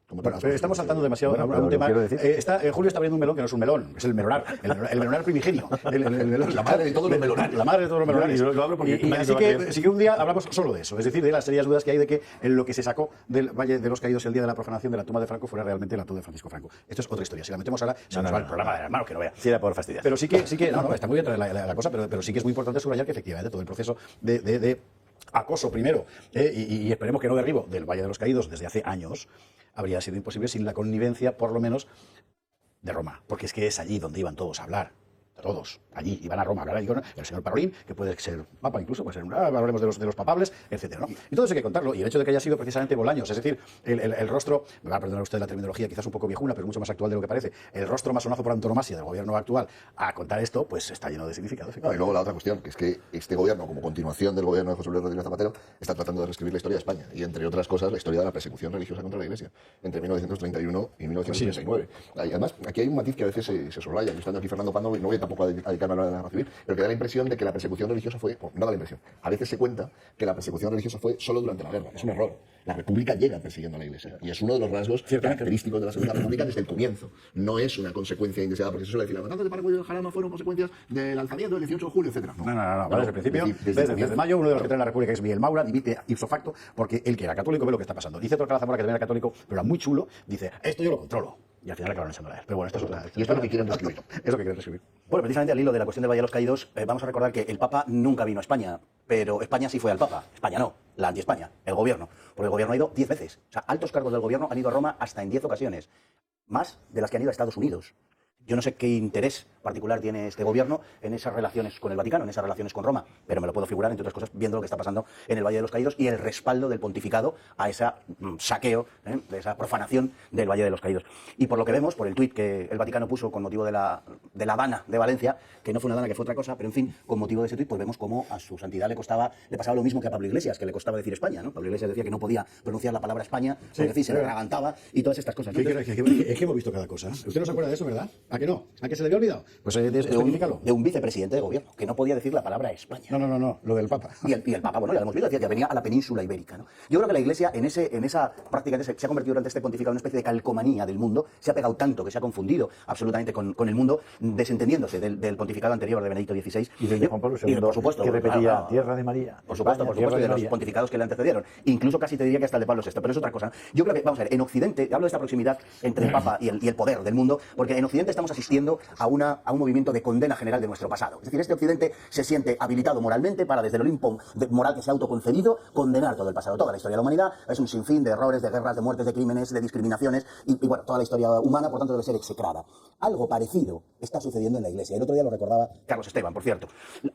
Speaker 2: Bueno, pero estamos saltando demasiado a un tema. Julio está abriendo un melón que no es un melón, es el melonar, el melonar primigenio.
Speaker 4: La madre de todos los melonares.
Speaker 2: La madre de todos los melonares. Y así que un día hablamos solo de eso, es decir, de las serias dudas que hay de que lo que se sacó del Valle de los Caídos el día de la profanación de la tumba de Franco fuera realmente la tumba de Francisco Franco. Esto es otra historia. Si la metemos ahora, se nos va el programa de hermano, que no vea.
Speaker 5: Sí, era por fastidiar.
Speaker 2: Pero sí que, está muy bien la cosa, pero sí que es muy importante subrayar que efectivamente todo el proceso de acoso primero, y esperemos que no derribo, del Valle de los Caídos desde hace años, habría sido imposible sin la connivencia, por lo menos, de Roma. Porque es que es allí donde iban todos a hablar. Todos. Allí iban a Roma a hablar allí con el señor Parolín, que puede ser papa incluso, puede ser hablaremos de los papables, etcétera, ¿no? Y todo eso hay que contarlo. Y el hecho de que haya sido precisamente Bolaños, es decir, el rostro, me va a perdonar usted la terminología quizás un poco viejuna, pero mucho más actual de lo que parece, el rostro masonazo por antonomasia del gobierno actual a contar esto, pues está lleno de significados.
Speaker 4: No, y luego la otra cuestión, que es que este gobierno, como continuación del gobierno de José Luis Rodríguez Zapatero, está tratando de reescribir la historia de España. Y entre otras cosas, la historia de la persecución religiosa contra la Iglesia, entre 1931 y 1939. Además, aquí hay un matiz que a veces se soslaya. Yo estando aquí Fernando Pando, no voy tampoco tampoco a dedicarme a la guerra civil, pero que da la impresión de que la persecución religiosa fue, no da la impresión, a veces se cuenta que la persecución religiosa fue solo durante la guerra. Es un error. La República llega persiguiendo a la Iglesia y es uno de los rasgos característicos de la Segunda República desde el comienzo. No es una consecuencia indeseada, porque eso suele decir, las matanzas de Paraguay y del Jarama fueron consecuencias del alzamiento del 18 de julio, etc.
Speaker 2: No, desde el principio, desde mayo, uno de los que trae la República es Miguel Maura, dimite ipso facto, porque él que era católico ve lo que está pasando. Dice Torcal Zamora que también era católico, pero era muy chulo, dice, esto yo lo controlo. Y al final acabaron echándole a él. Pero bueno, esto es otra.
Speaker 4: Y esto es lo que quieren describir.
Speaker 2: Es lo que quieren describir.
Speaker 3: Bueno, precisamente al hilo de la cuestión del Valle de los Caídos, vamos a recordar que el Papa nunca vino a España, pero España sí fue al Papa. España no, la anti-España, el gobierno. Porque el gobierno ha ido 10 veces. O sea, altos cargos del gobierno han ido a Roma hasta en 10 ocasiones. Más de las que han ido a Estados Unidos. Yo no sé qué interés particular tiene este gobierno en esas relaciones con el Vaticano, en esas relaciones con Roma, pero me lo puedo figurar, entre otras cosas, viendo lo que está pasando en el Valle de los Caídos y el respaldo del pontificado a ese saqueo, de esa profanación del Valle de los Caídos. Y por lo que vemos, por el tuit que el Vaticano puso con motivo de la Dana de Valencia, que no fue una Dana, que fue otra cosa, pero en fin, con motivo de ese tuit, pues vemos cómo a su santidad le pasaba lo mismo que a Pablo Iglesias, que le costaba decir España, ¿no? Pablo Iglesias decía que no podía pronunciar la palabra España, porque sí, se le atragantaba y todas estas cosas, ¿no?
Speaker 2: Es que hemos visto cada cosa. ¿Usted no se acuerda de eso, verdad? ¿A que no? ¿A que se le había olvidado? Pues
Speaker 3: de un vicepresidente de gobierno, que no podía decir la palabra España.
Speaker 2: No, lo del Papa.
Speaker 3: Y el Papa, bueno, ya lo hemos visto, decía que venía a la península ibérica, ¿no? Yo creo que la Iglesia en esa práctica se ha convertido durante este pontificado en una especie de calcomanía del mundo, se ha pegado tanto que se ha confundido absolutamente con el mundo, desentendiéndose del pontificado anterior de Benedicto XVI.
Speaker 5: Y de Juan Pablo II,
Speaker 3: por supuesto,
Speaker 5: que repetía Tierra de María.
Speaker 3: Por supuesto, y de los pontificados que le antecedieron. Incluso casi te diría que hasta el de Pablo VI, pero es otra cosa. Yo creo que, vamos a ver, en Occidente, hablo de esta proximidad entre el Papa y el poder del mundo, porque en Occidente estamos asistiendo a un movimiento de condena general de nuestro pasado. Es decir, este Occidente se siente habilitado moralmente para, desde el Olimpo moral que se ha autoconcedido, condenar todo el pasado, toda la historia de la humanidad. Es un sinfín de errores, de guerras, de muertes, de crímenes, de discriminaciones y bueno, toda la historia humana, por tanto, debe ser execrada. Algo parecido está sucediendo en la Iglesia. El otro día lo recordaba Carlos Esteban, por cierto.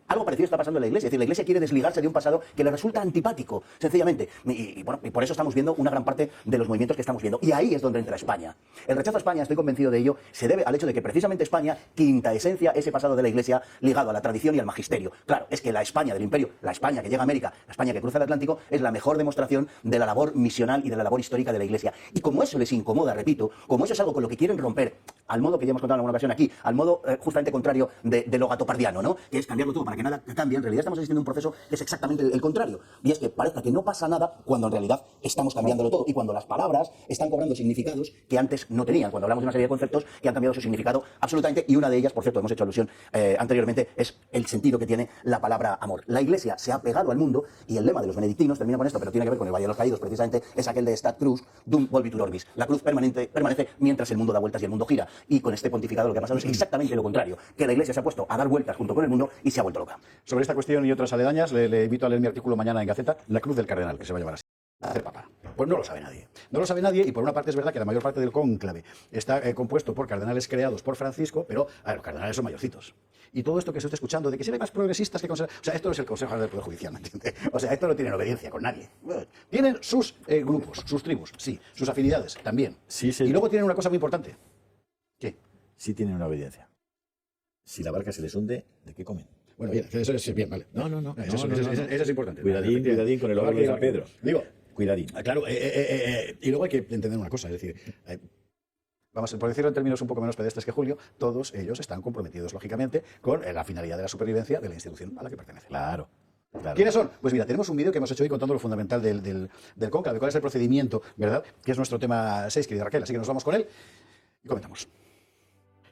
Speaker 3: Algo parecido está pasando en la Iglesia. Es decir, la Iglesia quiere desligarse de un pasado que le resulta antipático, sencillamente. Y por eso estamos viendo una gran parte de los movimientos que estamos viendo. Y ahí es donde entra España. El rechazo a España, estoy convencido de ello, se debe al hecho de que precisamente España, quinta esencia, ese pasado de la Iglesia ligado a la tradición y al magisterio. Claro, es que la España del Imperio, la España que llega a América, la España que cruza el Atlántico, es la mejor demostración de la labor misional y de la labor histórica de la Iglesia. Y como eso les incomoda, repito, como eso es algo con lo que quieren romper, al modo que ya hemos contado en alguna ocasión aquí, al modo justamente contrario de lo gatopardiano, ¿no? Que es cambiarlo todo para que nada cambie. En realidad estamos asistiendo a un proceso que es exactamente el contrario. Y es que parezca que no pasa nada cuando en realidad estamos cambiándolo todo. Y cuando las palabras están cobrando significados que antes no tenían. Cuando hablamos de una serie de conceptos que han cambiado su significado absolutamente. Y una de ellas, por cierto, hemos hecho alusión anteriormente, es el sentido que tiene la palabra amor. La Iglesia se ha pegado al mundo y el lema de los benedictinos, termina con esto, pero tiene que ver con el Valle de los Caídos, precisamente, es aquel de Stat Cruz, dum volvitur orbis. La cruz permanece mientras el mundo da vueltas y el mundo gira. Y con este pontificado lo que ha pasado es exactamente lo contrario, que la Iglesia se ha puesto a dar vueltas junto con el mundo y se ha vuelto loca.
Speaker 2: Sobre esta cuestión y otras aledañas, le invito a leer mi artículo mañana en Gaceta, La cruz del cardenal, que se va a llevar así. Hacer Papa. Pues no lo sabe nadie. No lo sabe nadie y por una parte es verdad que la mayor parte del cónclave está compuesto por cardenales creados por Francisco, pero los cardenales son mayorcitos. Y todo esto que se está escuchando de que si hay más progresistas que conservadores, o sea, esto no es el Consejo del Poder Judicial, ¿me entiende? O sea, esto no tienen obediencia con nadie. Tienen sus grupos, sus tribus, sí, sus afinidades también.
Speaker 5: Sí,
Speaker 2: y luego tienen una cosa muy importante. ¿Qué?
Speaker 5: Sí tienen una obediencia. Si la barca se les hunde, ¿de qué comen?
Speaker 2: Bueno, bien, eso es bien, vale.
Speaker 5: No.
Speaker 2: Eso es importante.
Speaker 5: Cuidadín con el órgano de San Pedro.
Speaker 2: Digo,
Speaker 5: cuidadín.
Speaker 2: Claro, y luego hay que entender una cosa, es decir, vamos, por decirlo en términos un poco menos pedestres que Julio, todos ellos están comprometidos, lógicamente, con la finalidad de la supervivencia de la institución a la que pertenecen.
Speaker 5: Claro.
Speaker 2: ¿Quiénes son? Pues mira, tenemos un vídeo que hemos hecho hoy contando lo fundamental del cónclave, cuál es el procedimiento, ¿verdad? Que es nuestro tema 6, querida Raquel, así que nos vamos con él y comentamos.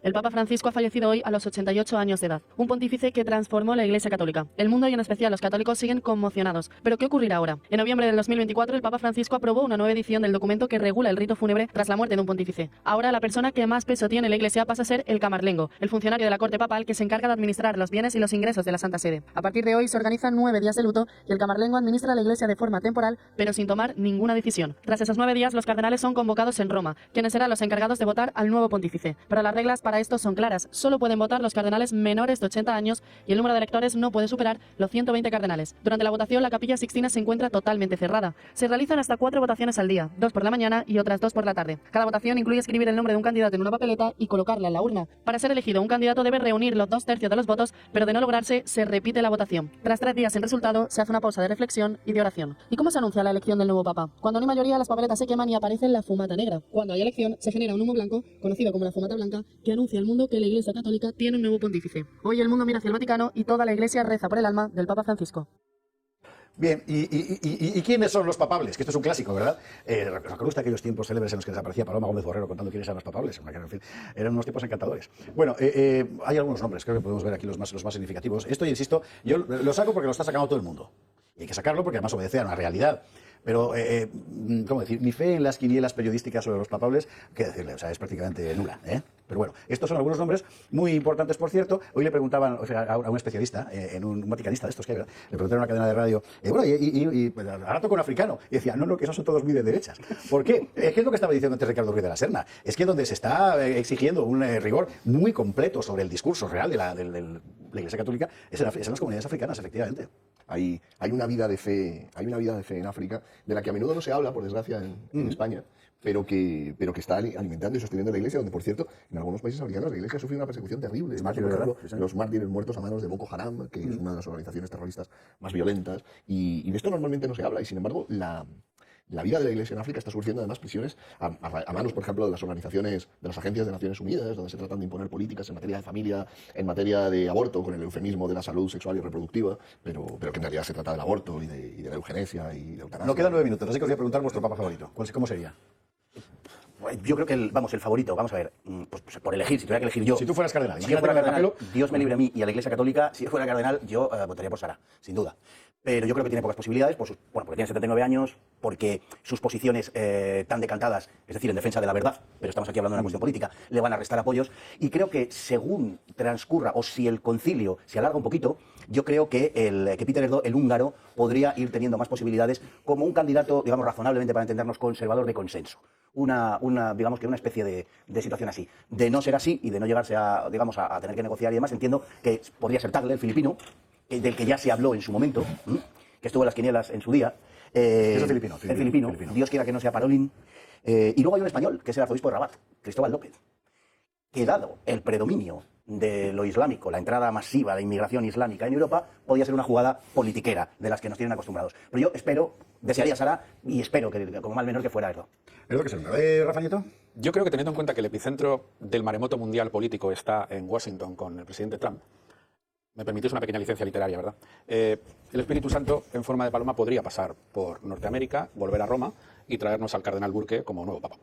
Speaker 7: El Papa Francisco ha fallecido hoy a los 88 años de edad, un pontífice que transformó la Iglesia Católica. El mundo y en especial los católicos siguen conmocionados. ¿Pero qué ocurrirá ahora? En noviembre del 2024 el Papa Francisco aprobó una nueva edición del documento que regula el rito fúnebre tras la muerte de un pontífice. Ahora la persona que más peso tiene en la Iglesia pasa a ser el camarlengo, el funcionario de la corte papal que se encarga de administrar los bienes y los ingresos de la Santa Sede. A partir de hoy se organizan 9 días de luto y el camarlengo administra la Iglesia de forma temporal, pero sin tomar ninguna decisión. Tras esos 9 días los cardenales son convocados en Roma, quienes serán los encargados de votar al nuevo pontífice. Pero las reglas para esto son claras. Solo pueden votar los cardenales menores de 80 años y el número de electores no puede superar los 120 cardenales. Durante la votación, la Capilla Sixtina se encuentra totalmente cerrada. Se realizan hasta 4 votaciones al día, 2 por la mañana y otras 2 por la tarde. Cada votación incluye escribir el nombre de un candidato en una papeleta y colocarla en la urna. Para ser elegido, un candidato debe reunir los 2/3 de los votos, pero de no lograrse, se repite la votación. Tras 3 días sin resultado, se hace una pausa de reflexión y de oración. ¿Y cómo se anuncia la elección del nuevo Papa? Cuando no hay mayoría, las papeletas se queman y aparece la fumata negra. Cuando hay elección, se genera un humo blanco, conocido como la fumata blanca, que anuncia anuncia al mundo que la Iglesia Católica tiene un nuevo pontífice. Hoy el mundo mira hacia el Vaticano y toda la Iglesia reza por el alma del Papa Francisco.
Speaker 2: Bien, ¿y quiénes son los papables? Que esto es un clásico, ¿verdad? ¿Recuerda usted aquellos tiempos célebres en los que desaparecía Paloma Gómez Borrero contando quiénes eran los papables? En fin, eran unos tiempos encantadores. Bueno, hay algunos nombres, creo que podemos ver aquí los más significativos. Esto, insisto, yo lo saco porque lo está sacando todo el mundo. Y hay que sacarlo porque además obedece a una realidad. Pero, ¿cómo decir? Mi fe en las quinielas periodísticas sobre los papables, qué decirle, o sea, es prácticamente nula, ¿eh? Pero bueno, estos son algunos nombres muy importantes, por cierto. Hoy le preguntaban, o sea, a un especialista, en un vaticanista de estos que hay, ¿verdad? Le preguntaron en una cadena de radio, bueno, pues, ahora toca un africano. Y decía, no, que esos son todos muy de derechas. ¿Por qué? ¿Qué es lo que estaba diciendo antes Ricardo Ruiz de la Serna? Es que donde se está exigiendo un rigor muy completo sobre el discurso real de la Iglesia Católica es en las comunidades africanas, efectivamente.
Speaker 4: Hay una vida de fe, en África, de la que a menudo no se habla, por desgracia, en España, pero que está alimentando y sosteniendo la Iglesia, donde, por cierto, en algunos países africanos la Iglesia ha sufrido una persecución terrible. Por ejemplo, los mártires muertos a manos de Boko Haram, que es una de las organizaciones terroristas más violentas, y de esto normalmente no se habla, y sin embargo la vida de la Iglesia en África está sufriendo además prisiones a manos, por ejemplo, de las organizaciones, de las agencias de Naciones Unidas, donde se tratan de imponer políticas en materia de familia, en materia de aborto, con el eufemismo de la salud sexual y reproductiva, pero que en realidad se trata del aborto y de la eugenesia y de eutanasia.
Speaker 2: No quedan 9 minutos, así que os voy a preguntar vuestro papa favorito. ¿Cómo sería?
Speaker 3: Yo creo que el favorito, vamos a ver, pues por elegir, si tuviera que elegir yo.
Speaker 2: Si tú fueras cardenal,
Speaker 3: si yo fuera cardenal, Dios me libre a mí y a la Iglesia Católica, si yo fuera cardenal, yo votaría por Sara, sin duda. Pero yo creo que tiene pocas posibilidades, porque tiene 79 años, porque sus posiciones tan decantadas, es decir, en defensa de la verdad, pero estamos aquí hablando de una cuestión política, le van a restar apoyos. Y creo que según transcurra, o si el concilio se alarga un poquito, yo creo que Peter Erdo, el húngaro, podría ir teniendo más posibilidades como un candidato, digamos, razonablemente para entendernos, conservador de consenso. Digamos que una especie de situación así. De no ser así y de no llegarse a tener que negociar y demás, entiendo que podría ser Tagle, el filipino, del que ya se habló en su momento, que estuvo en las quinielas en su día.
Speaker 2: Es el
Speaker 3: filipino. Dios quiera que no sea Parolín. Y luego hay un español, que es el arzobispo de Rabat, Cristóbal López, que dado el predominio de lo islámico, la entrada masiva de inmigración islámica en Europa, podía ser una jugada politiquera de las que nos tienen acostumbrados. Pero yo desearía Sara y espero que como mal menor que fuera Erdo.
Speaker 2: ¿Erdo que será? ¿Rafa Nieto?
Speaker 6: Yo creo que teniendo en cuenta que el epicentro del maremoto mundial político está en Washington con el presidente Trump, me permitís una pequeña licencia literaria, ¿verdad? El Espíritu Santo, en forma de paloma, podría pasar por Norteamérica, volver a Roma y traernos al cardenal Burke como nuevo papa.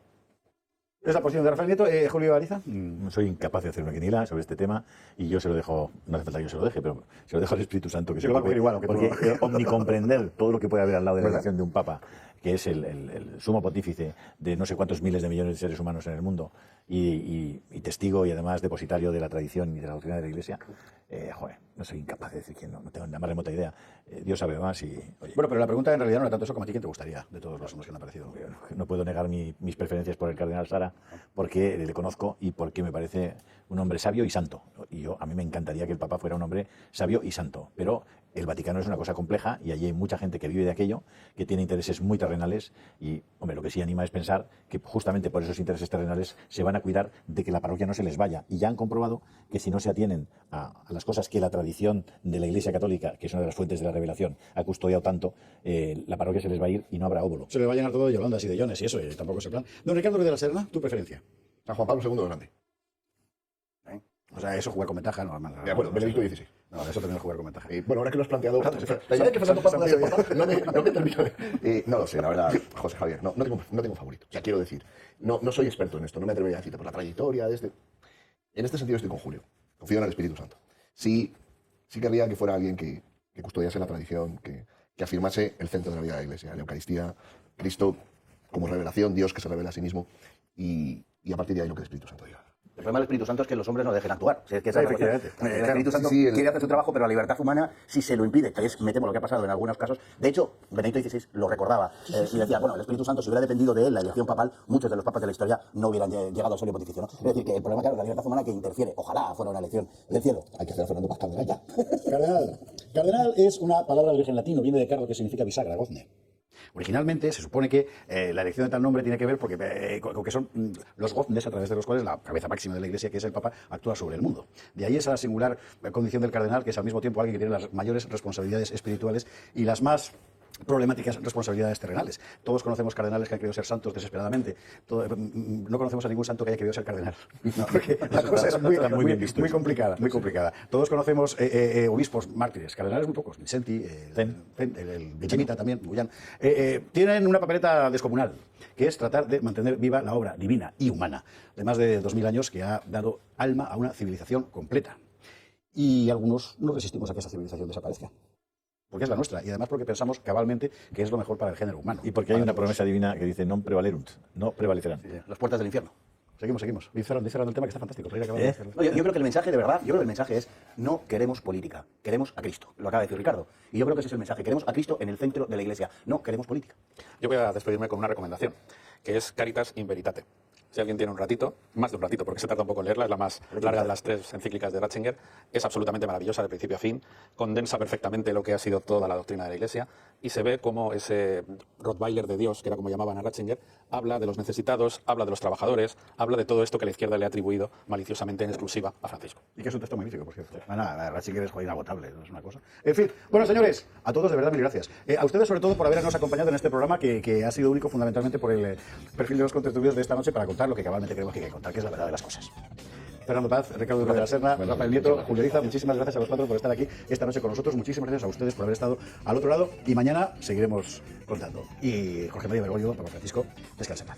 Speaker 2: ¿Es la posición de Rafael Nieto? Julio Ariza.
Speaker 5: Soy incapaz de hacer una quiniela sobre este tema y yo se lo dejo, no hace falta que yo se lo deje, pero se lo dejo al Espíritu Santo que se lo ocupe, igual, porque omnicomprender todo lo que puede haber al lado de la elección de un papa, que es el sumo pontífice de no sé cuántos miles de millones de seres humanos en el mundo y testigo y además depositario de la tradición y de la doctrina de la Iglesia, no soy incapaz de decir quién, no tengo la más remota idea. Dios sabe más y... Oye,
Speaker 2: bueno, pero la pregunta en realidad no era tanto eso como a ti, ¿quién te gustaría de todos los hombres que han aparecido?
Speaker 5: No puedo negar mis preferencias por el cardenal Sara, porque le conozco y porque me parece un hombre sabio y santo. Y a mí me encantaría que el Papa fuera un hombre sabio y santo, pero el Vaticano es una cosa compleja y allí hay mucha gente que vive de aquello, que tiene intereses muy terrenales y, hombre, lo que sí anima es pensar que justamente por esos intereses terrenales se van a cuidar de que la parroquia no se les vaya. Y ya han comprobado que si no se atienen a las cosas que la tradición de la Iglesia Católica, que es una de las fuentes de la revelación, ha custodiado tanto, la parroquia se les va a ir y no habrá óvulo.
Speaker 2: Se les va a llenar todo de yolandas y de yones y eso, y tampoco es el plan. Don Ricardo Ruiz de la Serna, ¿tu preferencia?
Speaker 4: San Juan Pablo II el Grande.
Speaker 2: O sea, eso jugar con ventaja normal.
Speaker 4: De acuerdo, Benedicto XVI.
Speaker 2: No, eso también es jugar con ventaja.
Speaker 4: Bueno, ahora que lo has planteado, la idea de que Fernando Papa pueda ser papa, no me termino no lo sé, la verdad, José Javier, no tengo favorito. O sea, quiero decir, no soy experto en esto, no me atrevería a decirte por la trayectoria de este. En este sentido estoy con Julio, confío en el Espíritu Santo. Sí querría que fuera alguien que custodiase la tradición, que afirmase el centro de la vida de la Iglesia, la Eucaristía, Cristo como revelación, Dios que se revela a sí mismo, y a partir de ahí lo que el Espíritu Santo diga.
Speaker 3: El problema del Espíritu Santo es que los hombres no dejen actuar. O sea, es que
Speaker 2: efectivamente.
Speaker 3: El Espíritu Santo quiere hacer su trabajo, pero la libertad humana sí se lo impide, que es, me temo, lo que ha pasado en algunos casos. De hecho, Benedicto XVI lo recordaba y decía, bueno, el Espíritu Santo, si hubiera dependido de él, la elección papal, muchos de los papas de la historia no hubieran llegado al solio pontificio, ¿no? Es decir, que el problema, claro, es la libertad humana que interfiere. Ojalá fuera una elección del cielo.
Speaker 4: Hay que hacer a Fernando Paz cardenal ya.
Speaker 2: Cardenal es una palabra de origen latino, viene de cardo, que significa bisagra, gozne. Originalmente se supone que la elección de tal nombre tiene que ver con que son los goznes a través de los cuales la cabeza máxima de la Iglesia, que es el Papa, actúa sobre el mundo. De ahí esa singular condición del cardenal, que es al mismo tiempo alguien que tiene las mayores responsabilidades espirituales y las más problemáticas responsabilidades terrenales. Todos conocemos cardenales que han querido ser santos desesperadamente. No conocemos a ningún santo que haya querido ser cardenal. No, porque la cosa es muy complicada, muy complicada. Todos conocemos obispos mártires, cardenales muy pocos. Vicenti, el Benchimita también, Bullán. Tienen una papeleta descomunal, que es tratar de mantener viva la obra divina y humana de más de 2000 años que ha dado alma a una civilización completa. Y algunos no resistimos a que esa civilización desaparezca. Porque es la nuestra, y además porque pensamos cabalmente que es lo mejor para el género humano.
Speaker 5: Y porque hay una promesa divina que dice non prevalerunt, no prevalecerán.
Speaker 3: Sí, las puertas del infierno.
Speaker 2: Seguimos. Cerrando el tema que está fantástico.
Speaker 3: No, yo creo que el mensaje, de verdad, es no queremos política, queremos a Cristo. Lo acaba de decir Ricardo. Y yo creo que ese es el mensaje. Queremos a Cristo en el centro de la Iglesia. No queremos política.
Speaker 6: Yo voy a despedirme con una recomendación, que es Caritas in Veritate. Si alguien tiene un ratito, más de un ratito, porque se tarda un poco en leerla, es la más larga de las 3 encíclicas de Ratzinger, es absolutamente maravillosa de principio a fin, condensa perfectamente lo que ha sido toda la doctrina de la Iglesia y se ve cómo ese Rottweiler de Dios, que era como llamaban a Ratzinger, habla de los necesitados, habla de los trabajadores, habla de todo esto que la izquierda le ha atribuido maliciosamente en exclusiva a Francisco.
Speaker 2: Y que es un texto magnífico, por cierto. Ratzinger es inagotable, no es una cosa. En fin, bueno, señores, a todos de verdad mil gracias. A ustedes sobre todo por habernos acompañado en este programa que ha sido único fundamentalmente por el perfil de los contertulios de esta noche para contar lo que cabalmente queremos que contar, que es la verdad de las cosas. Fernando Paz, Ricardo de la Serna, Rafael Nieto, Julio Iza, muchísimas gracias a los 4 por estar aquí esta noche con nosotros, muchísimas gracias a ustedes por haber estado al otro lado y mañana seguiremos contando. Y Jorge Mario Bergoglio, Papa Francisco, descansa en paz.